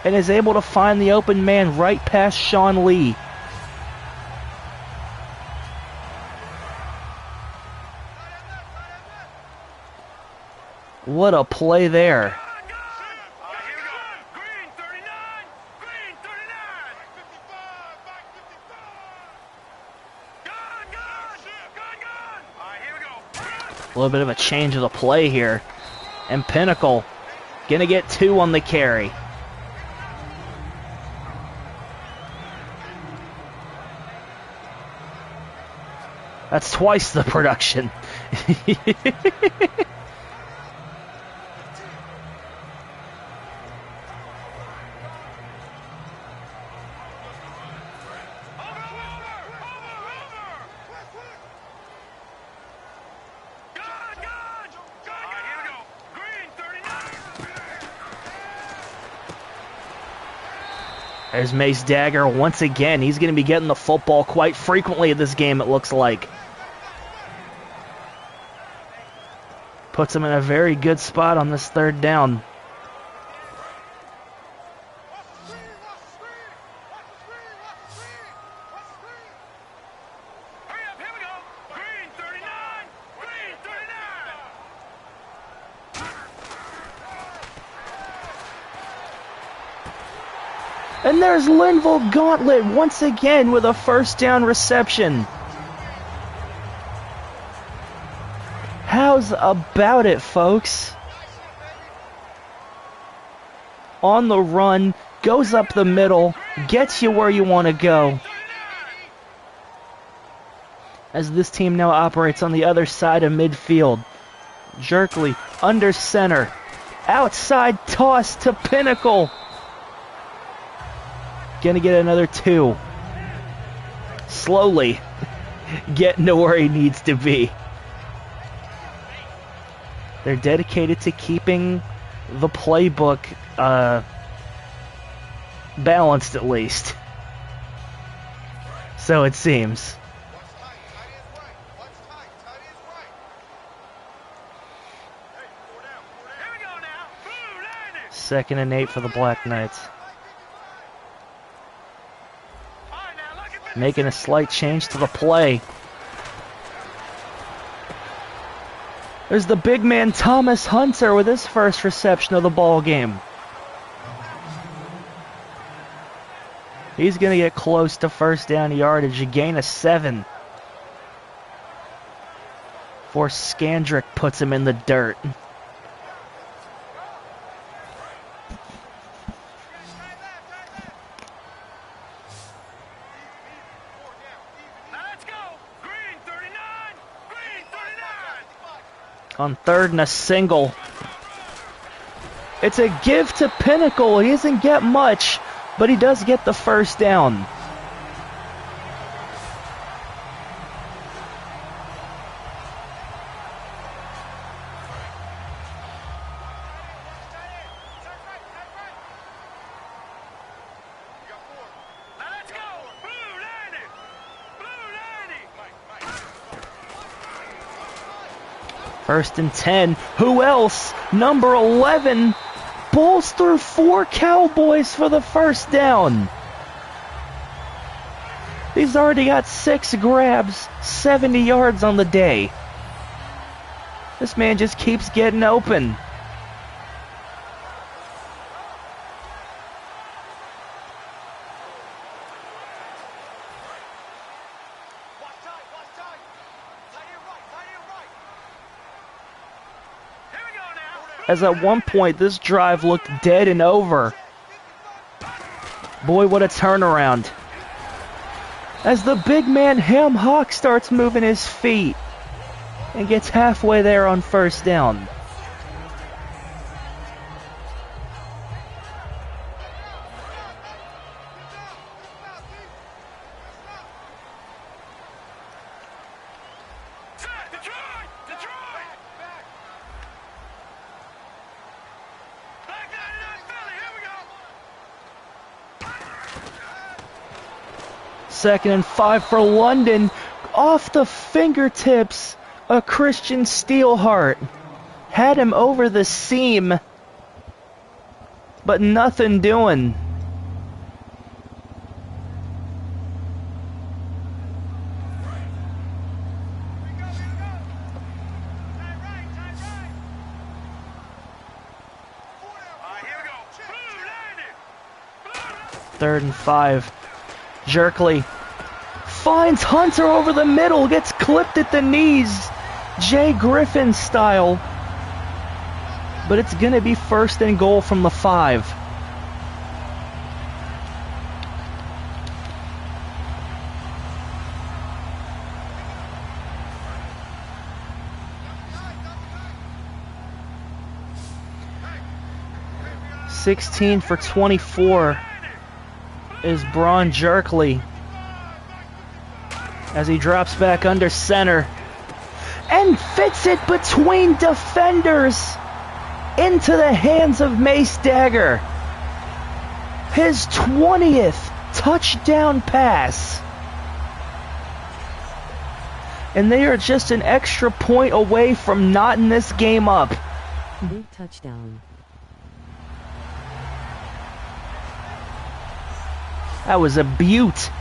and is able to find the open man right past Sean Lee. What a play there. A little bit of a change of the play here. And Pinnacle gonna get 2 on the carry. That's twice the production. There's Mace Dagger once again. He's going to be getting the football quite frequently in this game, it looks like. Puts him in a very good spot on this 3rd down. And there's Linville Gauntlet once again with a 1st down reception. How's about it, folks? On the run, goes up the middle, gets you where you want to go. As this team now operates on the other side of midfield. Jerkley under center. Outside toss to Pinnacle. Gonna get another 2. Slowly. getting to where he needs to be. They're dedicated to keeping the playbook balanced, at least. So it seems. Second and 8 for the Black Knights. Making a slight change to the play. There's the big man Thomas Hunter with his first reception of the ball game. He's going to get close to first down yardage. A gain of 7. Before Skandrick puts him in the dirt. On 3rd and a single. It's a give to Pinnacle. He doesn't get much, but he does get the first down. First and 10. Who else? Number 11 pulls through 4 Cowboys for the first down. He's already got 6 grabs, 70 yards on the day. This man just keeps getting open. As at one point, this drive looked dead and over. Boy, what a turnaround. As the big man Ham Hawk starts moving his feet and gets halfway there on first down. Second and 5 for London. Off the fingertips of Christian Steelheart. Had him over the seam, but nothing doing. Third and 5. Jerkley finds Hunter over the middle, gets clipped at the knees, Jay Griffin style. But it's going to be first and goal from the 5. (16 for 24) is Braun Jerkley as he drops back under center and fits it between defenders into the hands of Mace Dagger. His 20th touchdown pass. And they are just an extra point away from knotting this game up. Big touchdown. That was a beaut.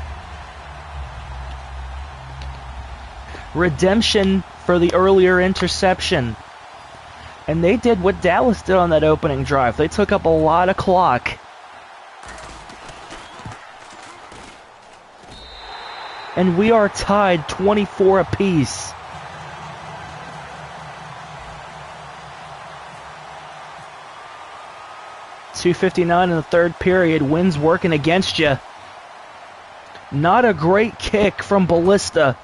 Redemption for the earlier interception. And they did what Dallas did on that opening drive. They took up a lot of clock. And we are tied 24 apiece. .259 in the third period. Wind's working against you. Not a great kick from Ballista.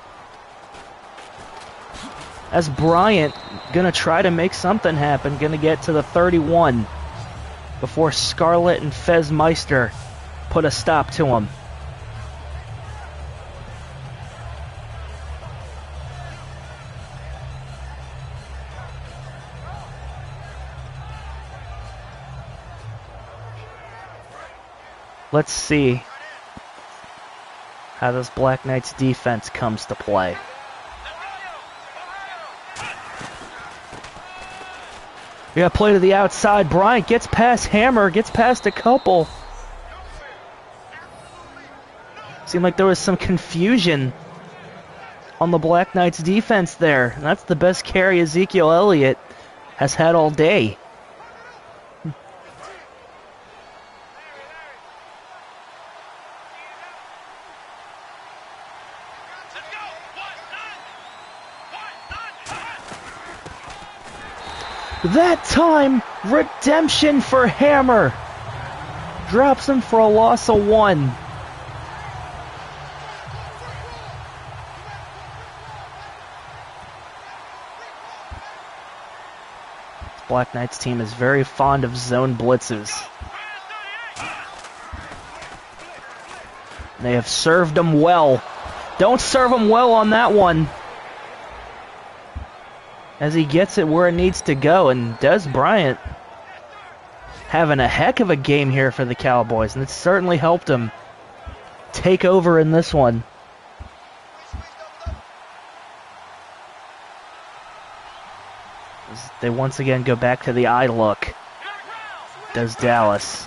As Bryant gonna try to make something happen. Gonna get to the 31 before Scarlett and Fez Meister put a stop to him. Let's see how this Black Knights defense comes to play. We got play to the outside. Bryant gets past Hammer, gets past a couple. Seemed like there was some confusion on the Black Knights defense there. And that's the best carry Ezekiel Elliott has had all day. That time, redemption for Hammer. Drops him for a loss of 1. Black Knights team is very fond of zone blitzes. They have served them well. Don't serve him well on that one. As he gets it where it needs to go, and Des Bryant having a heck of a game here for the Cowboys, and it's certainly helped him take over in this one. As they once again go back to the eye look. Does Dallas.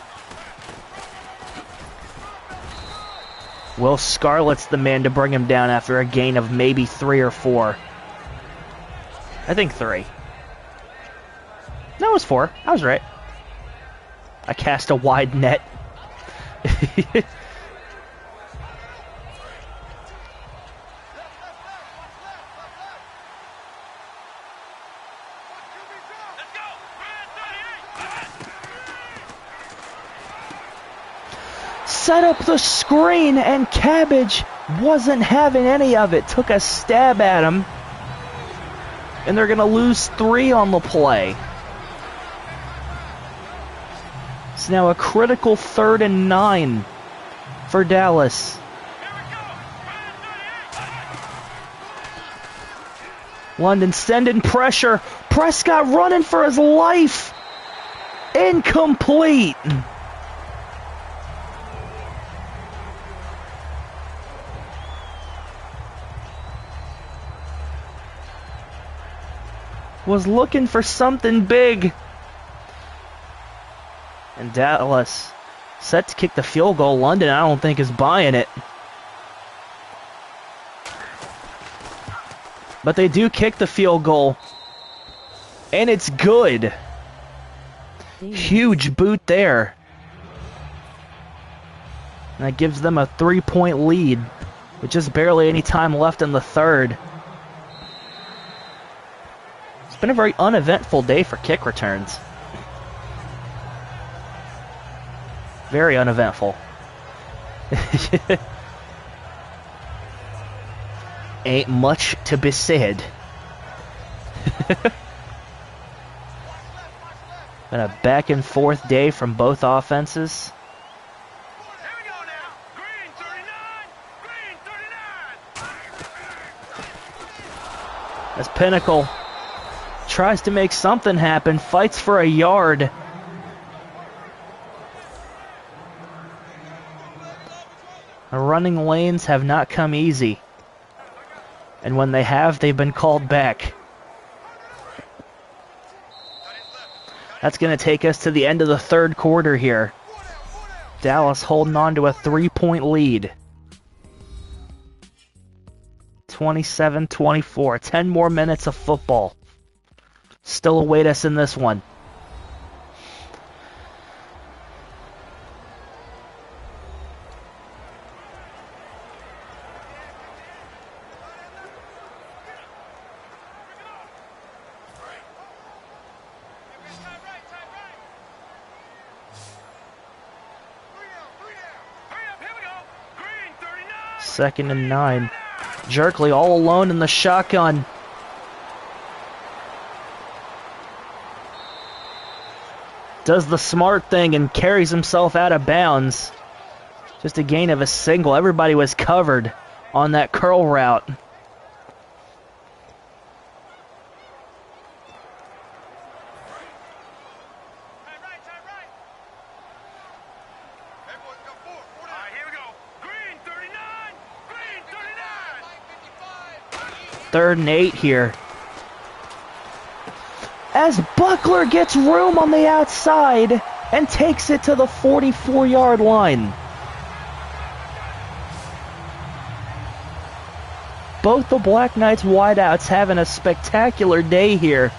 Will Scarlett's the man to bring him down after a gain of maybe 3 or 4. I think 3. No, it was 4. I was right. I cast a wide net. Set up the screen, and Cabbage wasn't having any of it. Took a stab at him. And they're going to lose 3 on the play. It's now a critical 3rd and 9 for Dallas. London sending pressure. Prescott running for his life. Incomplete. Was looking for something big. And Dallas set to kick the field goal. London, I don't think, is buying it. But they do kick the field goal. And it's good. Huge boot there. And that gives them a 3-point lead with just barely any time left in the third. It's been a very uneventful day for kick returns. Very uneventful. Ain't much to be said. Been a back and forth day from both offenses. Here we go now. Green 39. As Pinnacle tries to make something happen, fights for a yard. The running lanes have not come easy. And when they have, they've been called back. That's going to take us to the end of the third quarter here. Dallas holding on to a 3-point lead. 27-24. 10 more minutes of football still await us in this one. Second and 9. Jerkley all alone in the shotgun. Does the smart thing and carries himself out of bounds. Just a gain of a single. Everybody was covered on that curl route. All right, here we go. Green 39. Green 39. 3rd and 8 here. As Buckler gets room on the outside and takes it to the 44-yard line. Both the Black Knights wideouts having a spectacular day here.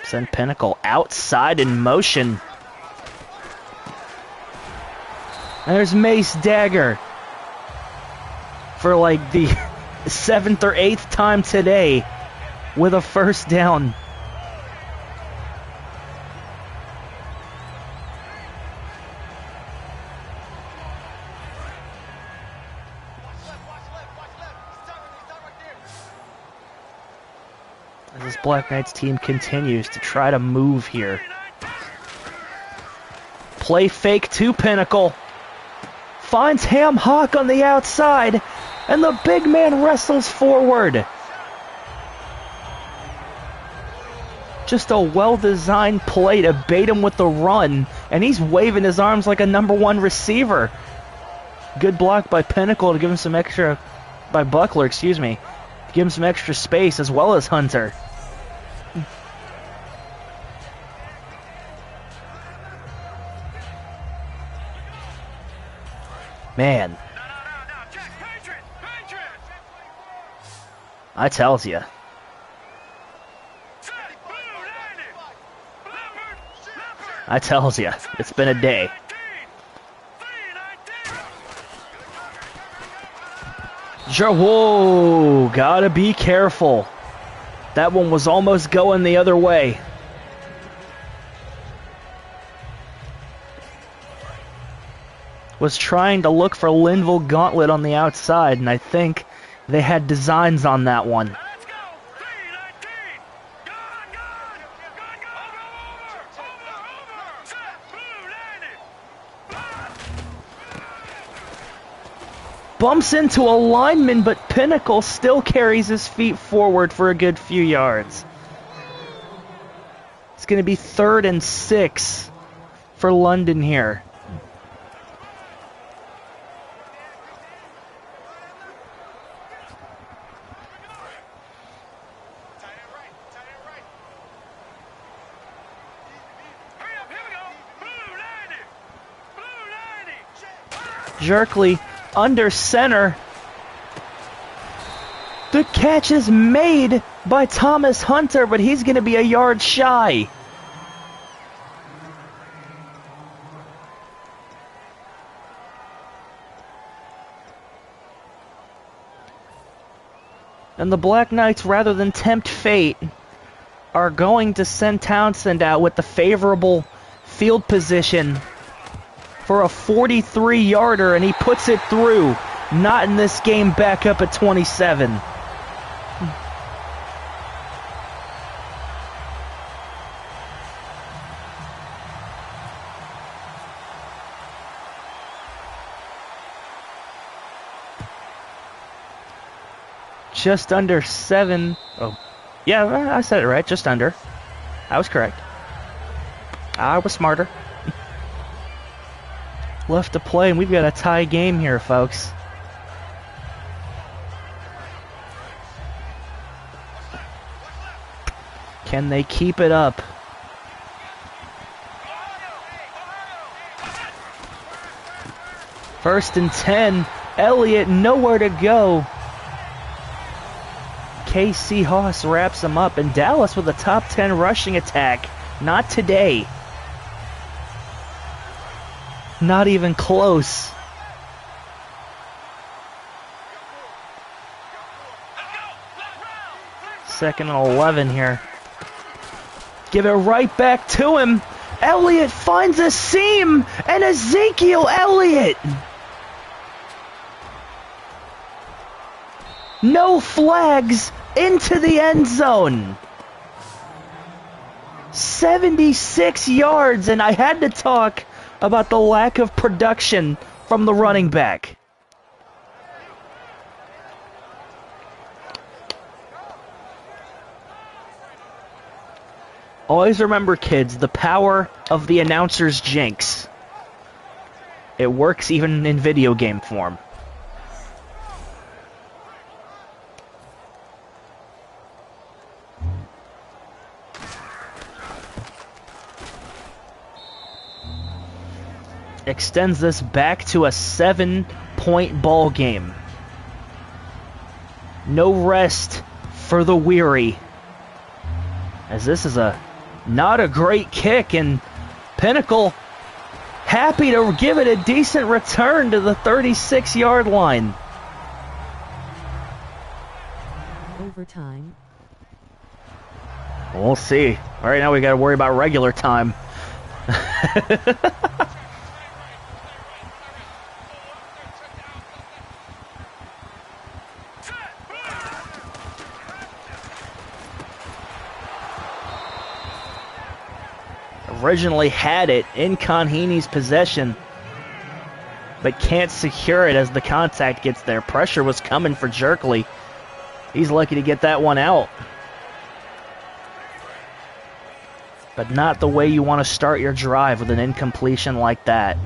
Send Pinnacle outside in motion. And there's Mace Dagger for like the 7th or 8th time today with a first down. As this Black Knights team continues to try to move here. Play fake to Pinnacle. Finds Ham Hock on the outside, and the big man wrestles forward. Just a well-designed play to bait him with the run, and he's waving his arms like a #1 receiver. Good block by Pinnacle to give him some extra, by Buckler, excuse me, to give him some extra space as well as Hunter. Man, I tells ya. I tells ya, it's been a day. Whoa, gotta be careful. That one was almost going the other way. Was trying to look for Linville Gauntlet on the outside, and I think they had designs on that one. Bumps into a lineman, but Pinnacle still carries his feet forward for a good few yards. It's going to be 3rd and 6 for London here. Jerkley under center. The catch is made by Thomas Hunter, but he's going to be a yard shy. And the Black Knights, rather than tempt fate, are going to send Townsend out with the favorable field position for a 43-yarder, and he puts it through. Not in this game, back up at 27. Just under 7. Oh, yeah, I said it right. Just under. I was correct. I was smarter. Left to play, and we've got a tie game here, folks. Can they keep it up? First and 10. Elliott nowhere to go. KC Haas wraps him up, and Dallas with a top 10 rushing attack. Not today. Not even close. Second and 11 here. Give it right back to him. Elliott finds a seam, and Ezekiel Elliott. No flags, into the end zone. 76 yards, and I had to talk about the lack of production from the running back. Always remember, kids, the power of the announcer's jinx. It works even in video game form. Extends this back to a 7-point ball game. No rest for the weary. As this is not a great kick, and Pinnacle happy to give it a decent return to the 36-yard line. Overtime. We'll see. All right, now we got to worry about regular time. Originally had it in Conheny's possession, but can't secure it as the contact gets there. Pressure was coming for Jerkley. He's lucky to get that one out. But not the way you want to start your drive with an incompletion like that.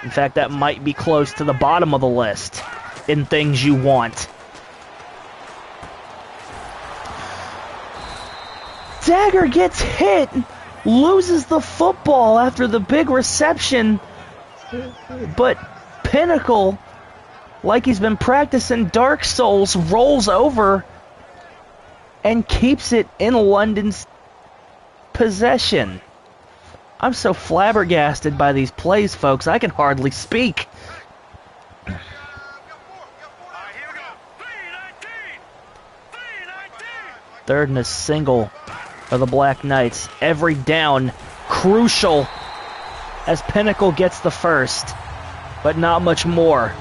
In fact, that might be close to the bottom of the list in things you want. Dagger gets hit, loses the football after the big reception, but Pinnacle, like he's been practicing Dark Souls, rolls over and keeps it in London's possession. I'm so flabbergasted by these plays, folks, I can hardly speak. Third and a single for the Black Knights. Every down crucial as Pinnacle gets the first, but not much more.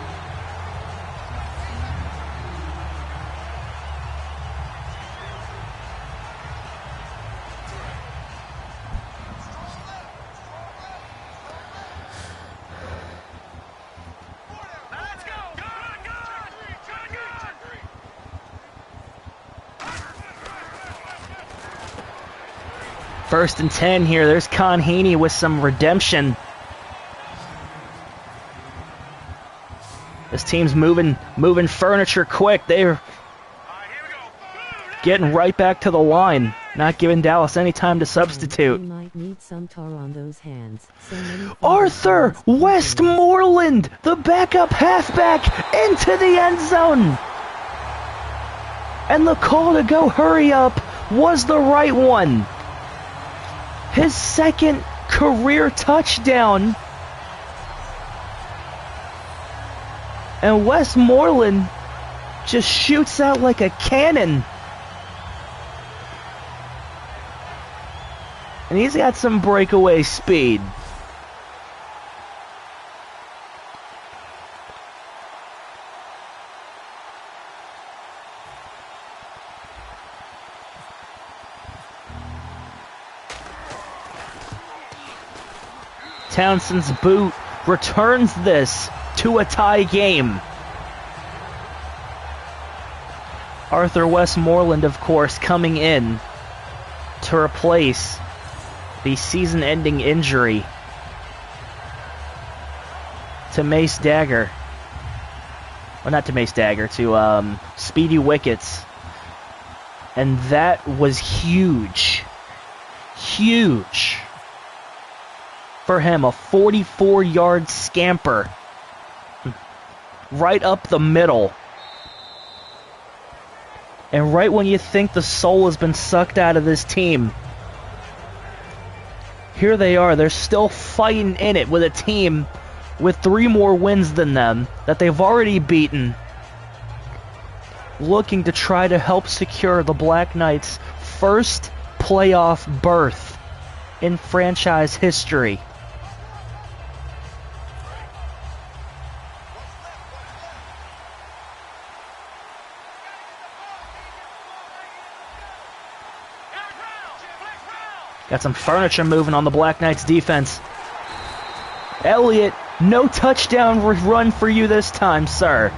First and 10 here. There's Conheny with some redemption. This team's moving furniture quick. They're getting right back to the line, not giving Dallas any time to substitute. Might need some tar on those hands. Arthur Westmoreland, the backup halfback, into the end zone. And the call to go hurry up was the right one. His second career touchdown. And Westmoreland just shoots out like a cannon. And he's got some breakaway speed. Townsend's boot returns this to a tie game. Arthur Westmoreland, of course, coming in to replace the season-ending injury to Mace Dagger. Well, not to Mace Dagger, to Speedy Wickets. And that was huge. Huge. For him, a 44-yard scamper right up the middle. And right when you think the soul has been sucked out of this team, here they are. They're still fighting in it with a team with 3 more wins than them that they've already beaten, looking to try to help secure the Black Knights' first playoff berth in franchise history. Got some furniture moving on the Black Knights defense. Elliott, no touchdown run for you this time, sir.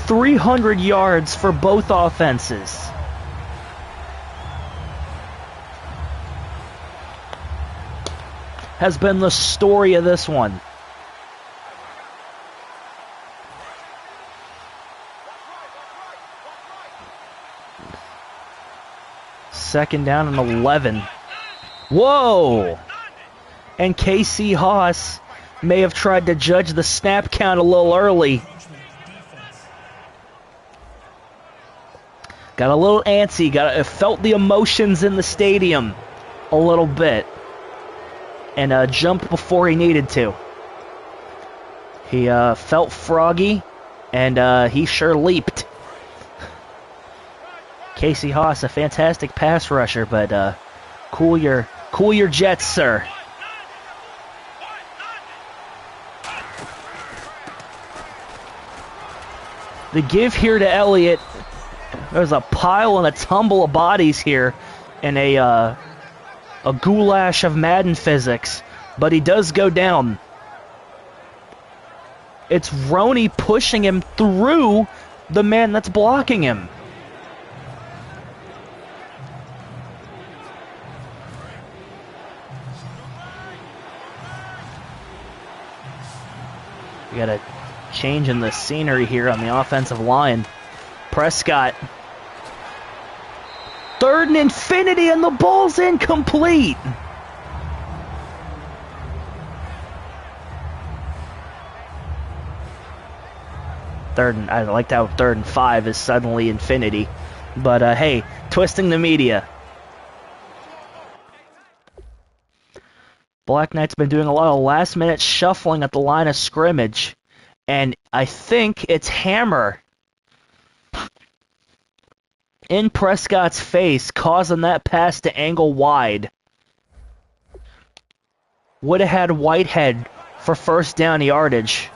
300 yards for both offenses. Has been the story of this one. Second down and 11. Whoa! And KC Haas may have tried to judge the snap count a little early. Got a little antsy, felt the emotions in the stadium a little bit. And jumped before he needed to. He felt froggy, and he sure leaped. Casey Haas, a fantastic pass rusher, but cool your jets, sir. The give here to Elliott. There's a pile and a tumble of bodies here, and a goulash of Madden physics, but he does go down. It's Roney pushing him through the man that's blocking him. We got a change in the scenery here on the offensive line. Prescott. Third and infinity, and the ball's incomplete. I liked how 3rd and 5 is suddenly infinity. But hey, twisting the media. Black Knight's been doing a lot of last-minute shuffling at the line of scrimmage. And I think it's Hammer in Prescott's face, causing that pass to angle wide. Would have had Whitehead for first down yardage.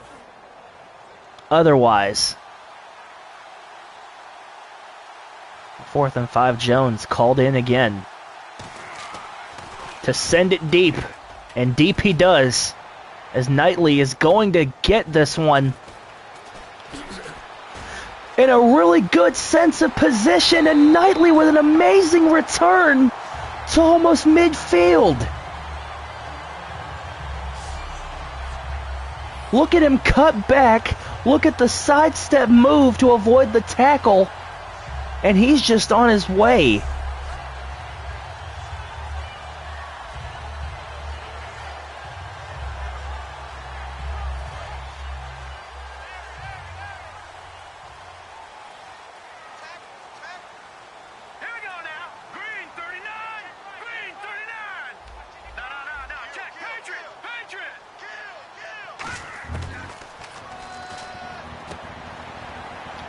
Otherwise. 4th and 5, Jones called in again to send it deep. And deep he does, as Knightley is going to get this one in a really good sense of position, and Knightley with an amazing return to almost midfield. Look at him cut back. Look at the sidestep move to avoid the tackle, and he's just on his way.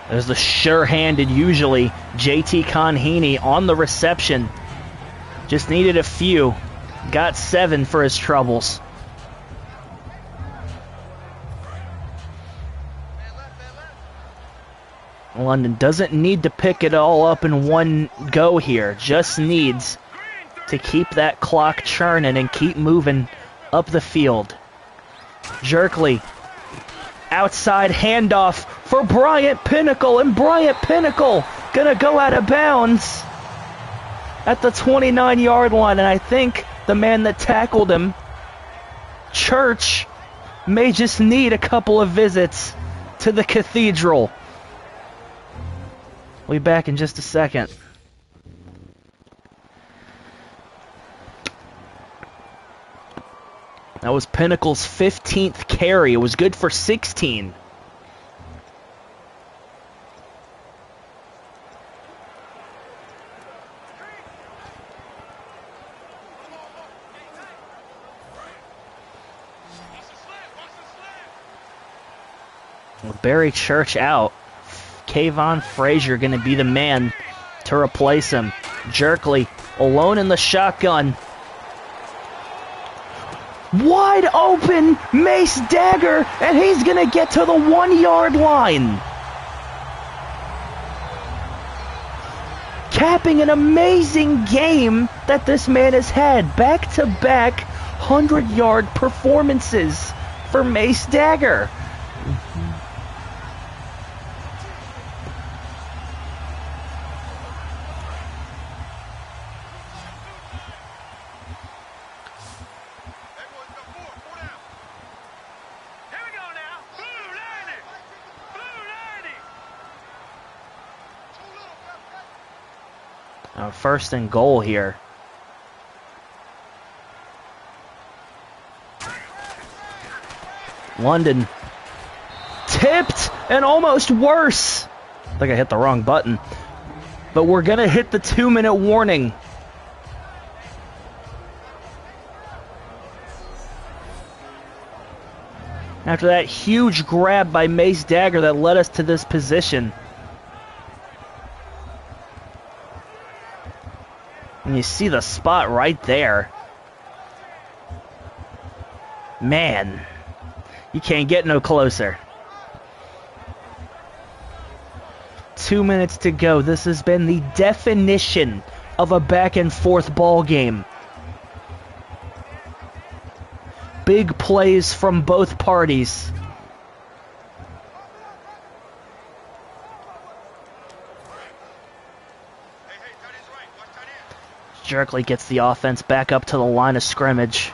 There's the sure-handed, usually, JT Conheaney on the reception. Just needed a few. Got 7 for his troubles. London doesn't need to pick it all up in one go here. Just needs to keep that clock churning and keep moving up the field. Jerkley. Outside handoff for Bryant Pinnacle, and Bryant Pinnacle gonna go out of bounds at the 29-yard line, and I think the man that tackled him, Church, may just need a couple of visits to the cathedral. We'll be back in just a second. That was Pinnacle's 15th carry. It was good for 16. Barry Church out. Kayvon Frazier going to be the man to replace him. Jerkley alone in the shotgun. Wide open Mace Dagger, and he's going to get to the 1-yard line. capping an amazing game that this man has had. Back-to-back 100-yard performances for Mace Dagger. First and goal here. London tipped and almost worse. I think I hit the wrong button. But we're going to hit the 2-minute warning. After that huge grab by Mace Dagger that led us to this position. And you see the spot right there. Man, you can't get no closer. 2 minutes to go. This has been the definition of a back and forth ball game. Big plays from both parties. Jerkley gets the offense back up to the line of scrimmage.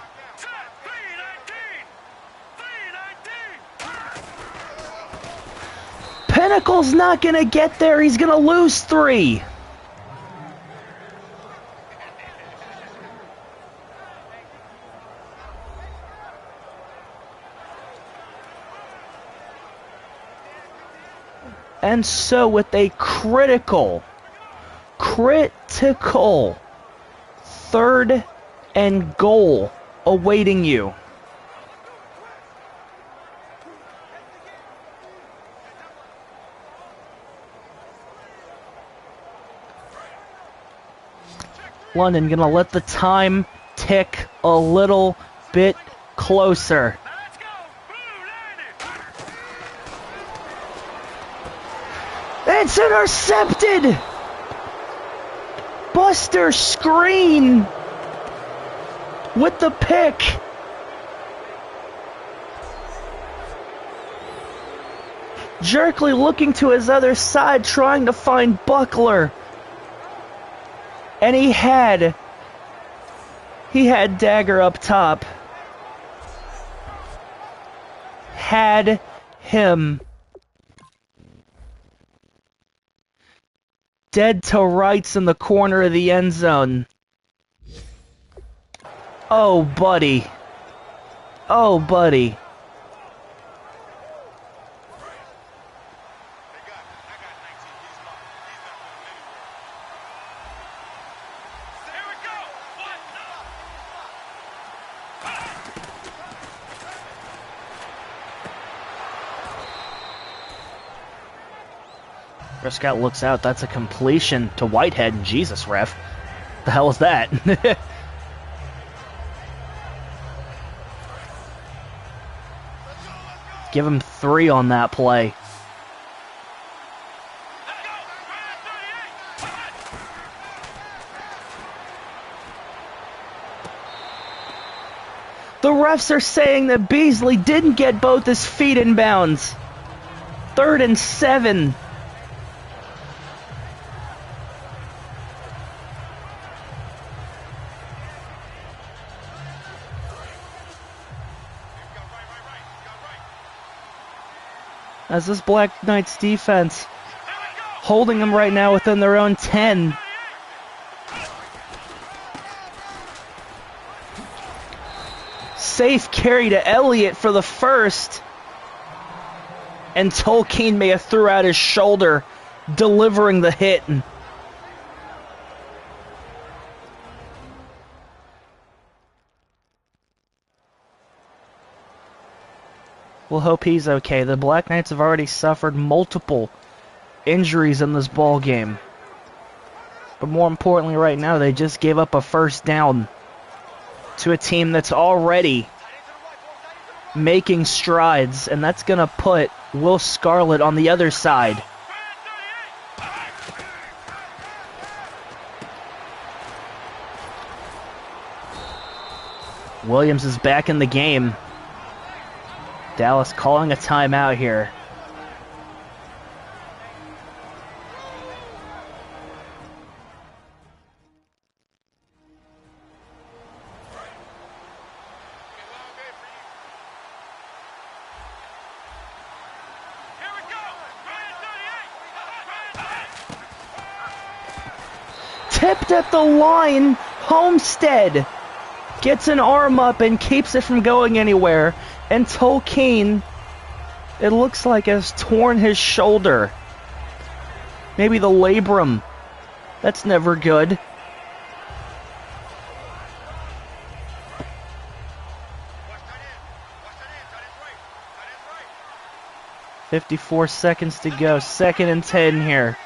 Pinnacle's not going to get there. He's going to lose 3. And so with a critical 3rd and goal awaiting you. London gonna let the time tick a little bit closer. It's intercepted! Buster Screen with the pick. Jerkley looking to his other side, trying to find Buckler. And he had Dagger up top. Had him. Dead to rights in the corner of the end zone. Oh, buddy. Oh, buddy. Prescott looks out. That's a completion to Whitehead. Jesus, ref. The hell is that? Give him 3 on that play. The refs are saying that Beasley didn't get both his feet in bounds. 3rd and 7. As this Black Knights defense holding them right now within their own 10. Safe carry to Elliott for the first. And Tolkien may have threw out his shoulder, delivering the hit. We'll hope he's okay. The Black Knights have already suffered multiple injuries in this ball game. But more importantly right now, they just gave up a first down to a team that's already making strides, and that's going to put Will Scarlett on the other side. Williams is back in the game. Dallas calling a timeout here. Tipped at the line, Homestead gets an arm up and keeps it from going anywhere. And Tolkien, it looks like, has torn his shoulder. Maybe the labrum. That's never good. "54 seconds to go. 2nd and 10 here.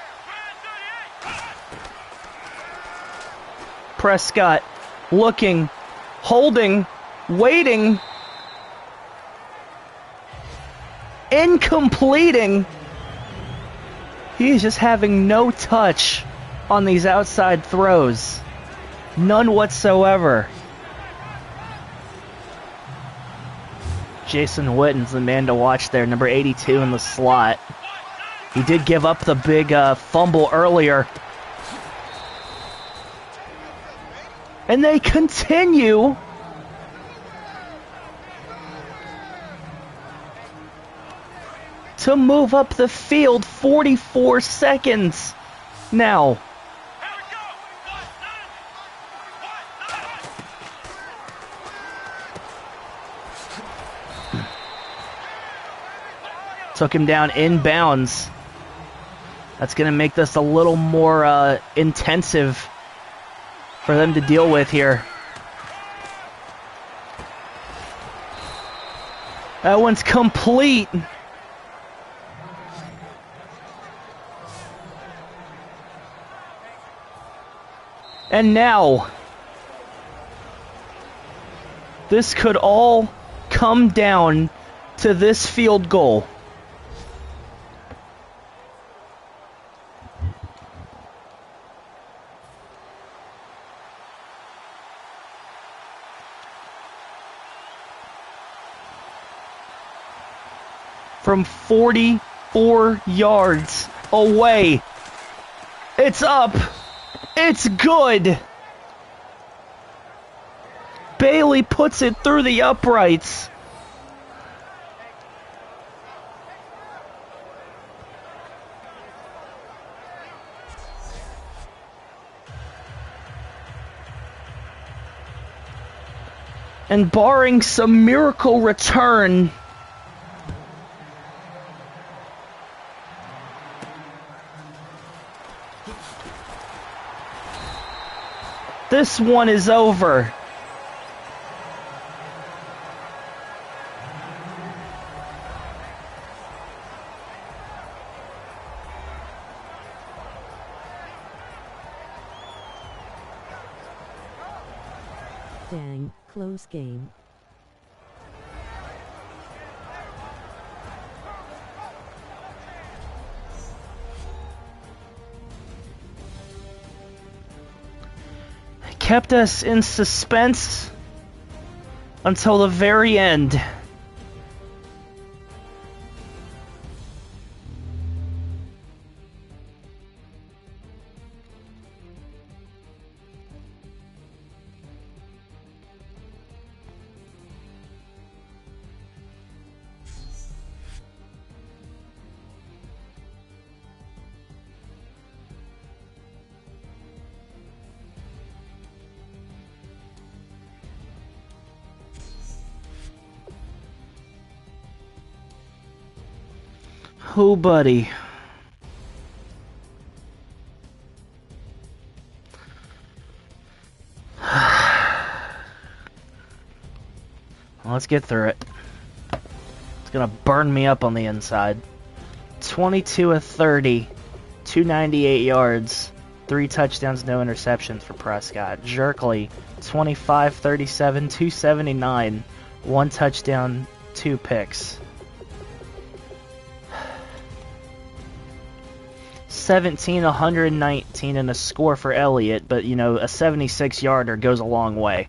Prescott looking, holding, waiting, incompleting. He's just having no touch on these outside throws. None whatsoever. Jason Witten's the man to watch there, number 82 in the slot. He did give up the big fumble earlier. And they continue to move up the field. 44 seconds now. Took him down inbounds. That's going to make this a little more intensive for them to deal with here. That one's complete. And now, this could all come down to this field goal. From 44 yards away. It's up. It's good. Bailey puts it through the uprights. And barring some miracle return, this one is over. Dang, close game. Kept us in suspense until the very end. Oh, buddy. Let's get through it. It's gonna burn me up on the inside. 22 of 30, 298 yards, 3 touchdowns, no interceptions for Prescott. Jerkley, 25, 37, 279, 1 touchdown, 2 picks. 17, 119, and a score for Elliott, but, you know, a 76-yarder goes a long way.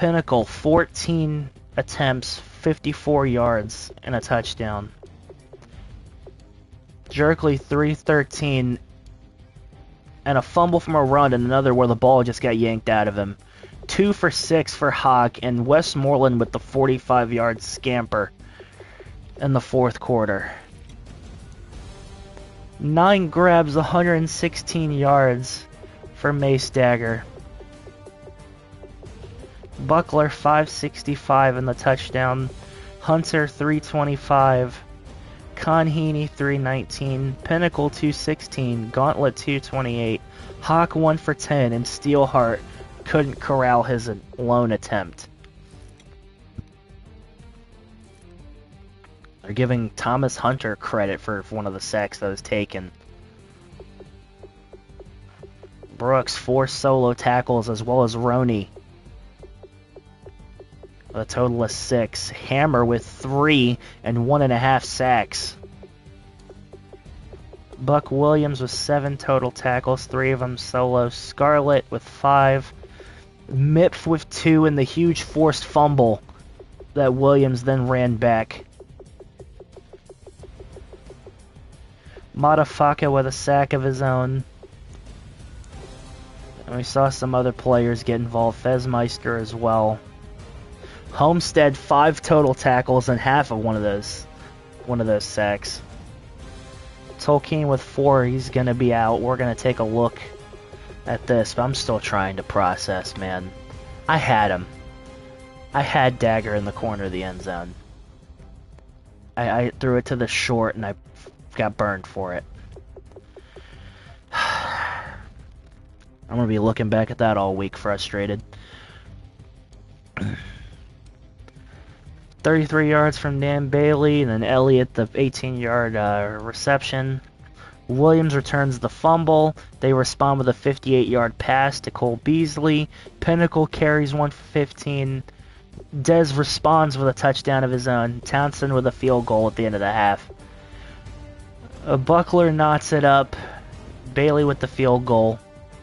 Pinnacle, 14 attempts, 54 yards, and a touchdown. Jerkley, 313, and a fumble from a run, and another where the ball just got yanked out of him. 2 for 6 for Hawk, and Westmoreland with the 45-yard scamper in the fourth quarter. 9 grabs, 116 yards for Mace Dagger. Buckler, 565 in the touchdown. Hunter, 325. Conheaney, 319. Pinnacle, 216. Gauntlet, 228. Hawk, 1 for 10. And Steelheart couldn't corral his lone attempt. They're giving Thomas Hunter credit for one of the sacks that was taken. Brooks, 4 solo tackles, as well as Roney. A total of 6. Hammer with 3 and 1.5 sacks. Buck Williams with 7 total tackles, 3 of them solo. Scarlett with 5. Mipf with 2 and the huge forced fumble that Williams then ran back. Matafaka with a sack of his own. And we saw some other players get involved. Fezmeister as well. Homestead, 5 total tackles and half of one of those sacks. Tolkien with 4, he's going to be out. We're going to take a look at this, but I'm still trying to process, man. I had him. I had Dagger in the corner of the end zone. I threw it to the short and I got burned for it. I'm going to be looking back at that all week frustrated. 33 yards from Dan Bailey, and then Elliott the 18-yard reception. Williams returns the fumble. They respond with a 58-yard pass to Cole Beasley. Pinnacle carries 1 for 15. Dez responds with a touchdown of his own. Townsend with a field goal at the end of the half. Buckler knots it up. Bailey with the field goal.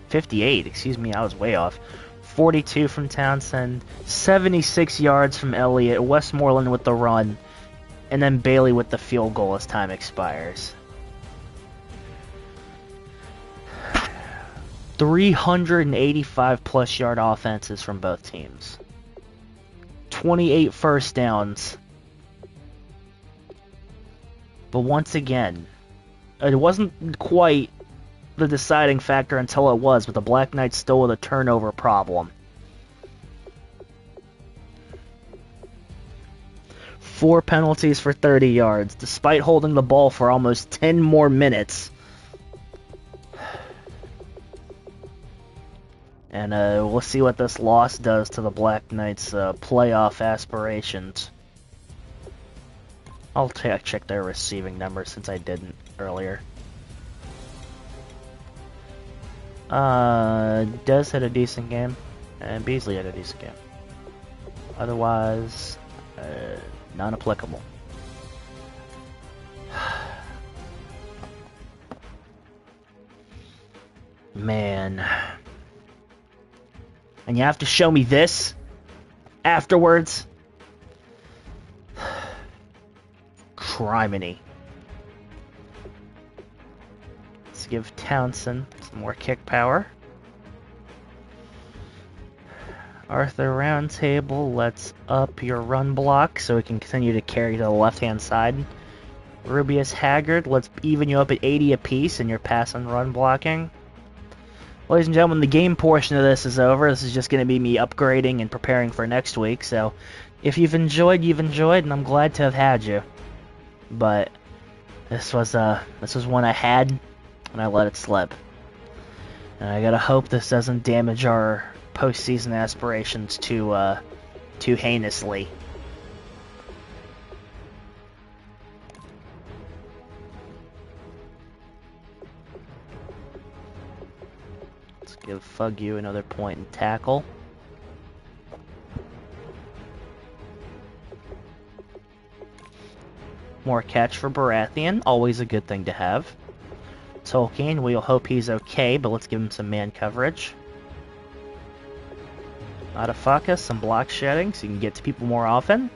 58, excuse me, I was way off. 42 from Townsend. 76 yards from Elliott. Westmoreland with the run. And then Bailey with the field goal as time expires. 385 plus yard offenses from both teams. 28 first downs. But once again, it wasn't quite the deciding factor until it was, but the Black Knights still with a turnover problem. 4 penalties for 30 yards, despite holding the ball for almost 10 more minutes. And we'll see what this loss does to the Black Knights' playoff aspirations. I'll check their receiving numbers since I didn't earlier. Des had a decent game, and Beasley had a decent game. Otherwise, non-applicable. Man. And you have to show me this afterwards? Criminy. Let's give Townsend some more kick power. Arthur Roundtable, let's up your run block so we can continue to carry to the left-hand side. Rubius Haggard, let's even you up at 80 apiece in your pass and run blocking. Ladies and gentlemen, the game portion of this is over. This is just going to be me upgrading and preparing for next week. So, if you've enjoyed, and I'm glad to have had you. But this was one I had, and I let it slip. And I gotta hope this doesn't damage our postseason aspirations too heinously. Let's give Fugyu another point and tackle. More catch for Baratheon, always a good thing to have. Tolkien, we'll hope he's okay, but let's give him some man coverage. Madafaka, some block shedding so you can get to people more often.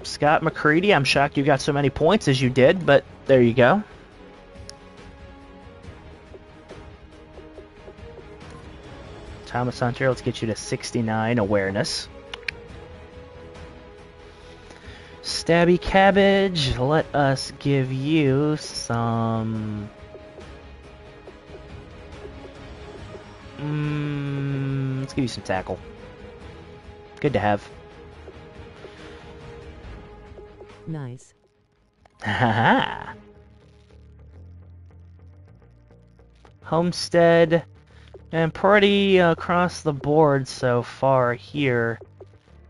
Scott McCready, I'm shocked you got so many points as you did, but there you go. Thomas Hunter, let's get you to 69 awareness. Stabby Cabbage, let us give you some... let's give you some tackle. Good to have. Nice. Haha. Homestead, and pretty across the board so far here.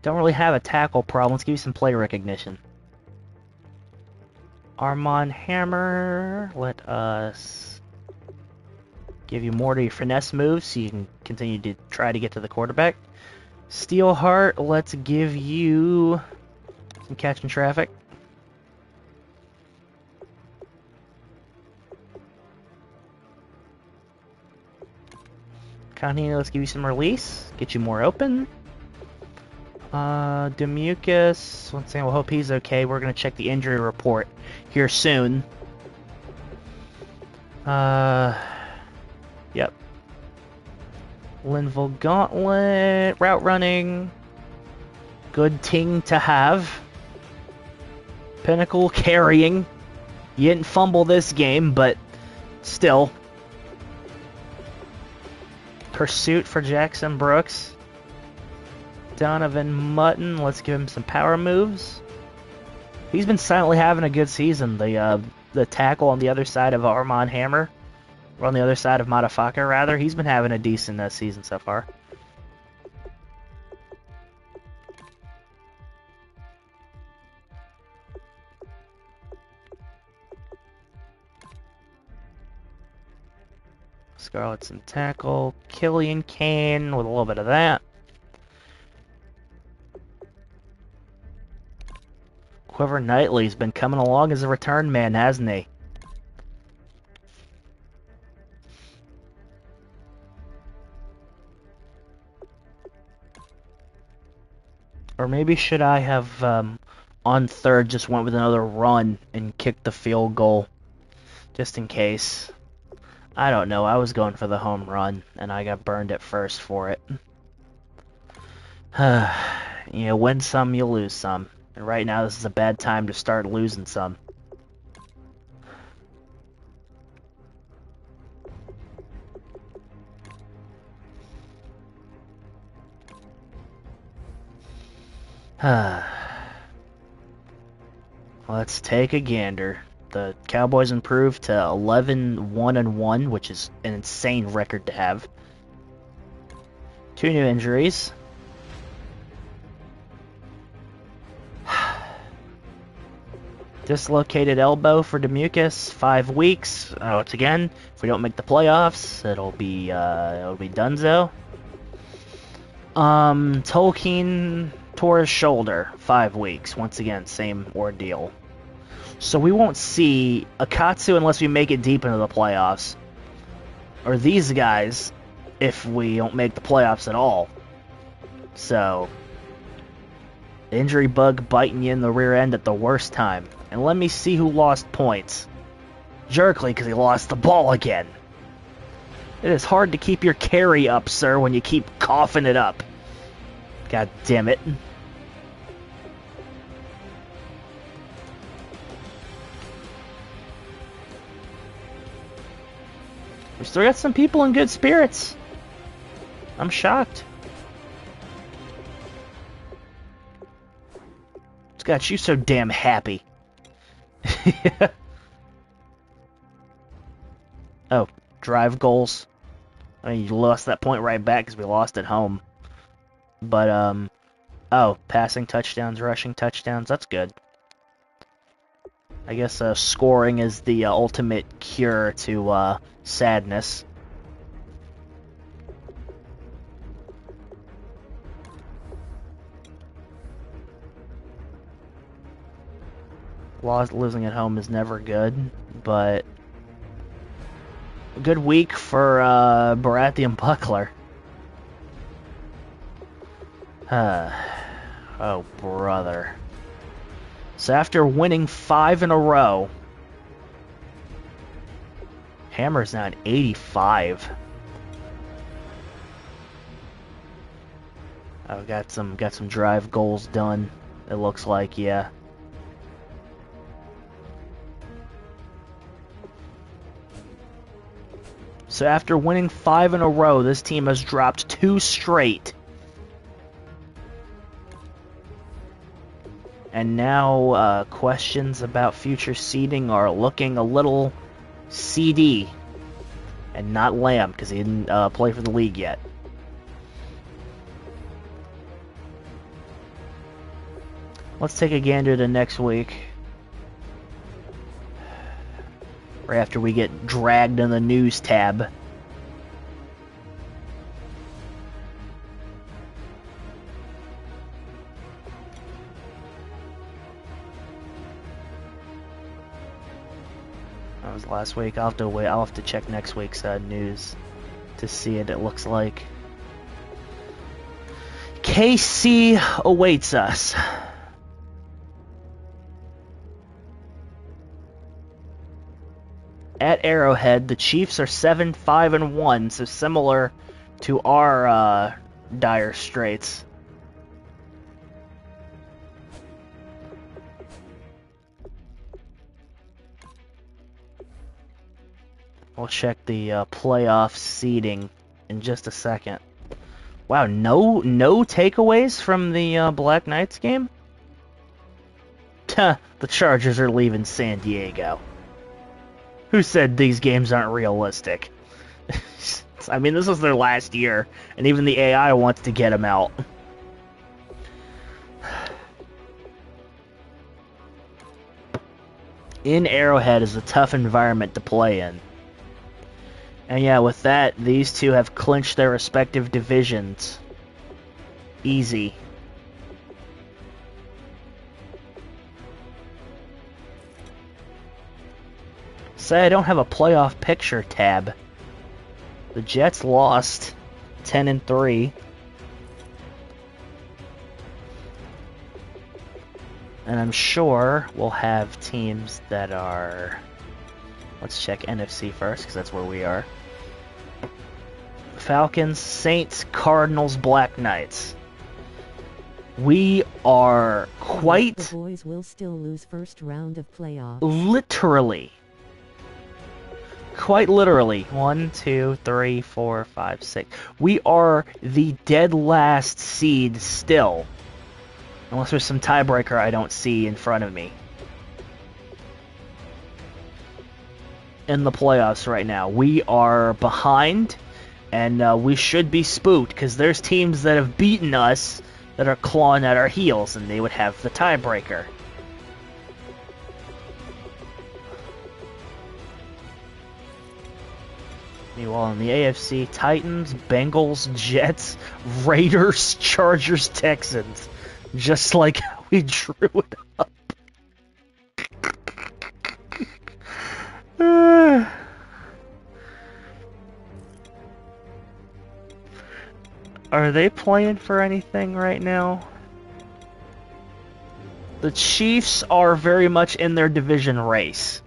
Don't really have a tackle problem. Let's give you some play recognition. Armand Hammer, let us give you more to your finesse moves so you can continue to try to get to the quarterback. Steelheart, let's give you some catching traffic. Continue, let's give you some release, get you more open. Demucus, once again, we'll hope he's okay. We're going to check the injury report here soon. Yep. Linville Gauntlet, route running. Good ting to have. Pinnacle carrying. You didn't fumble this game, but still. Pursuit for Jackson Brooks. Donovan Mutton, let's give him some power moves. He's been silently having a good season. The tackle on the other side of Armand Hammer, or on the other side of Madafaka, rather, he's been having a decent season so far. Scarlet some tackle. Killian Kane with a little bit of that. Quiver Knightley's been coming along as a return man, hasn't he? Or maybe should I have, on third, just went with another run and kicked the field goal, just in case. I don't know, I was going for the home run, and I got burned at first for it. You win some, you lose some. And right now, this is a bad time to start losing some. Let's take a gander. The Cowboys improved to 11-1-1, which is an insane record to have. 2 new injuries. Dislocated elbow for Demucus, 5 weeks. Once again, if we don't make the playoffs, it'll be Dunzo. Tolkien tore his shoulder, 5 weeks. Once again, same ordeal. So we won't see Akatsu unless we make it deep into the playoffs. Or these guys, if we don't make the playoffs at all. So, injury bug biting you in the rear end at the worst time. And let me see who lost points. Jerkley, because he lost the ball again. It is hard to keep your carry up, sir, when you keep coughing it up. God damn it. We still got some people in good spirits. I'm shocked. What's got you so damn happy? Oh, drive goals. I mean, you lost that point right back because we lost at home. But, oh, passing touchdowns, rushing touchdowns, that's good. I guess scoring is the ultimate cure to sadness. Losing at home is never good, but a good week for Baratheon Buckler. Oh, brother. So after winning 5 in a row, Hammer's now at 85. I've got some drive goals done. It looks like, yeah. So after winning 5 in a row, this team has dropped 2 straight. And now questions about future seeding are looking a little CD. And not Lamb, because he didn't play for the league yet. Let's take a gander to next week. Right after we get dragged in the news tab. That was last week. I'll have to wait. I'll have to check next week's news to see it. It looks like KC awaits us. At Arrowhead, the Chiefs are 7-5-1, so similar to our dire straits. We'll check the playoff seeding in just a second. Wow, no takeaways from the Black Knights game? Tuh, the Chargers are leaving San Diego. Who said these games aren't realistic? I mean, this was their last year, and even the AI wants to get them out. In Arrowhead is a tough environment to play in. And yeah, with that, these two have clinched their respective divisions. Easy. Say I don't have a playoff picture tab. The Jets lost 10-3. And I'm sure we'll have teams that are... Let's check NFC first, because that's where we are. Falcons, Saints, Cardinals, Black Knights. We are quite... The boys will still lose first round of playoffs. Literally. Quite literally. 1, 2, 3, 4, 5, 6. We are the dead last seed still. Unless there's some tiebreaker I don't see in front of me. In the playoffs right now. We are behind, and we should be spooked, because there's teams that have beaten us that are clawing at our heels, and they would have the tiebreaker. Meanwhile, in the AFC, Titans, Bengals, Jets, Raiders, Chargers, Texans. Just like how we drew it up. Are they playing for anything right now? The Chiefs are very much in their division race,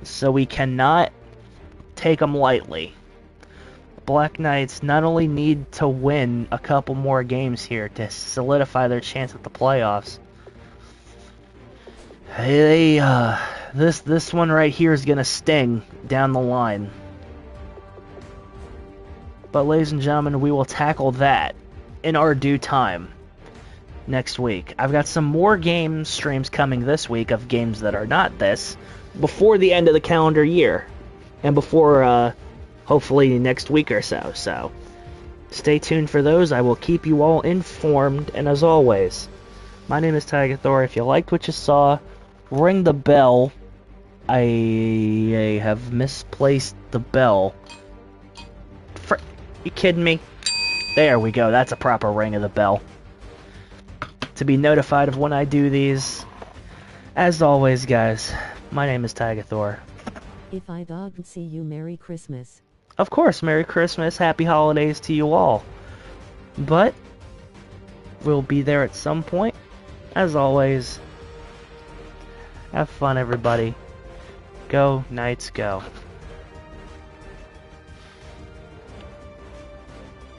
so we cannot take them lightly. Black Knights not only need to win a couple more games here to solidify their chance at the playoffs. This one right here is gonna sting down the line. But ladies and gentlemen, we will tackle that in our due time next week. I've got some more game streams coming this week of games that are not this before the end of the calendar year and before hopefully next week or so. So stay tuned for those. I will keep you all informed, and as always, my name is Tiger Thor. If you liked what you saw, ring the bell. I have misplaced the bell. You kidding me? There we go. That's a proper ring of the bell. To be notified of when I do these. As always, guys, my name is Tiger Thor. If I don't see you, Merry Christmas. Of course, Merry Christmas, Happy Holidays to you all. But will be there at some point. As always, have fun, everybody. Go Knights, go.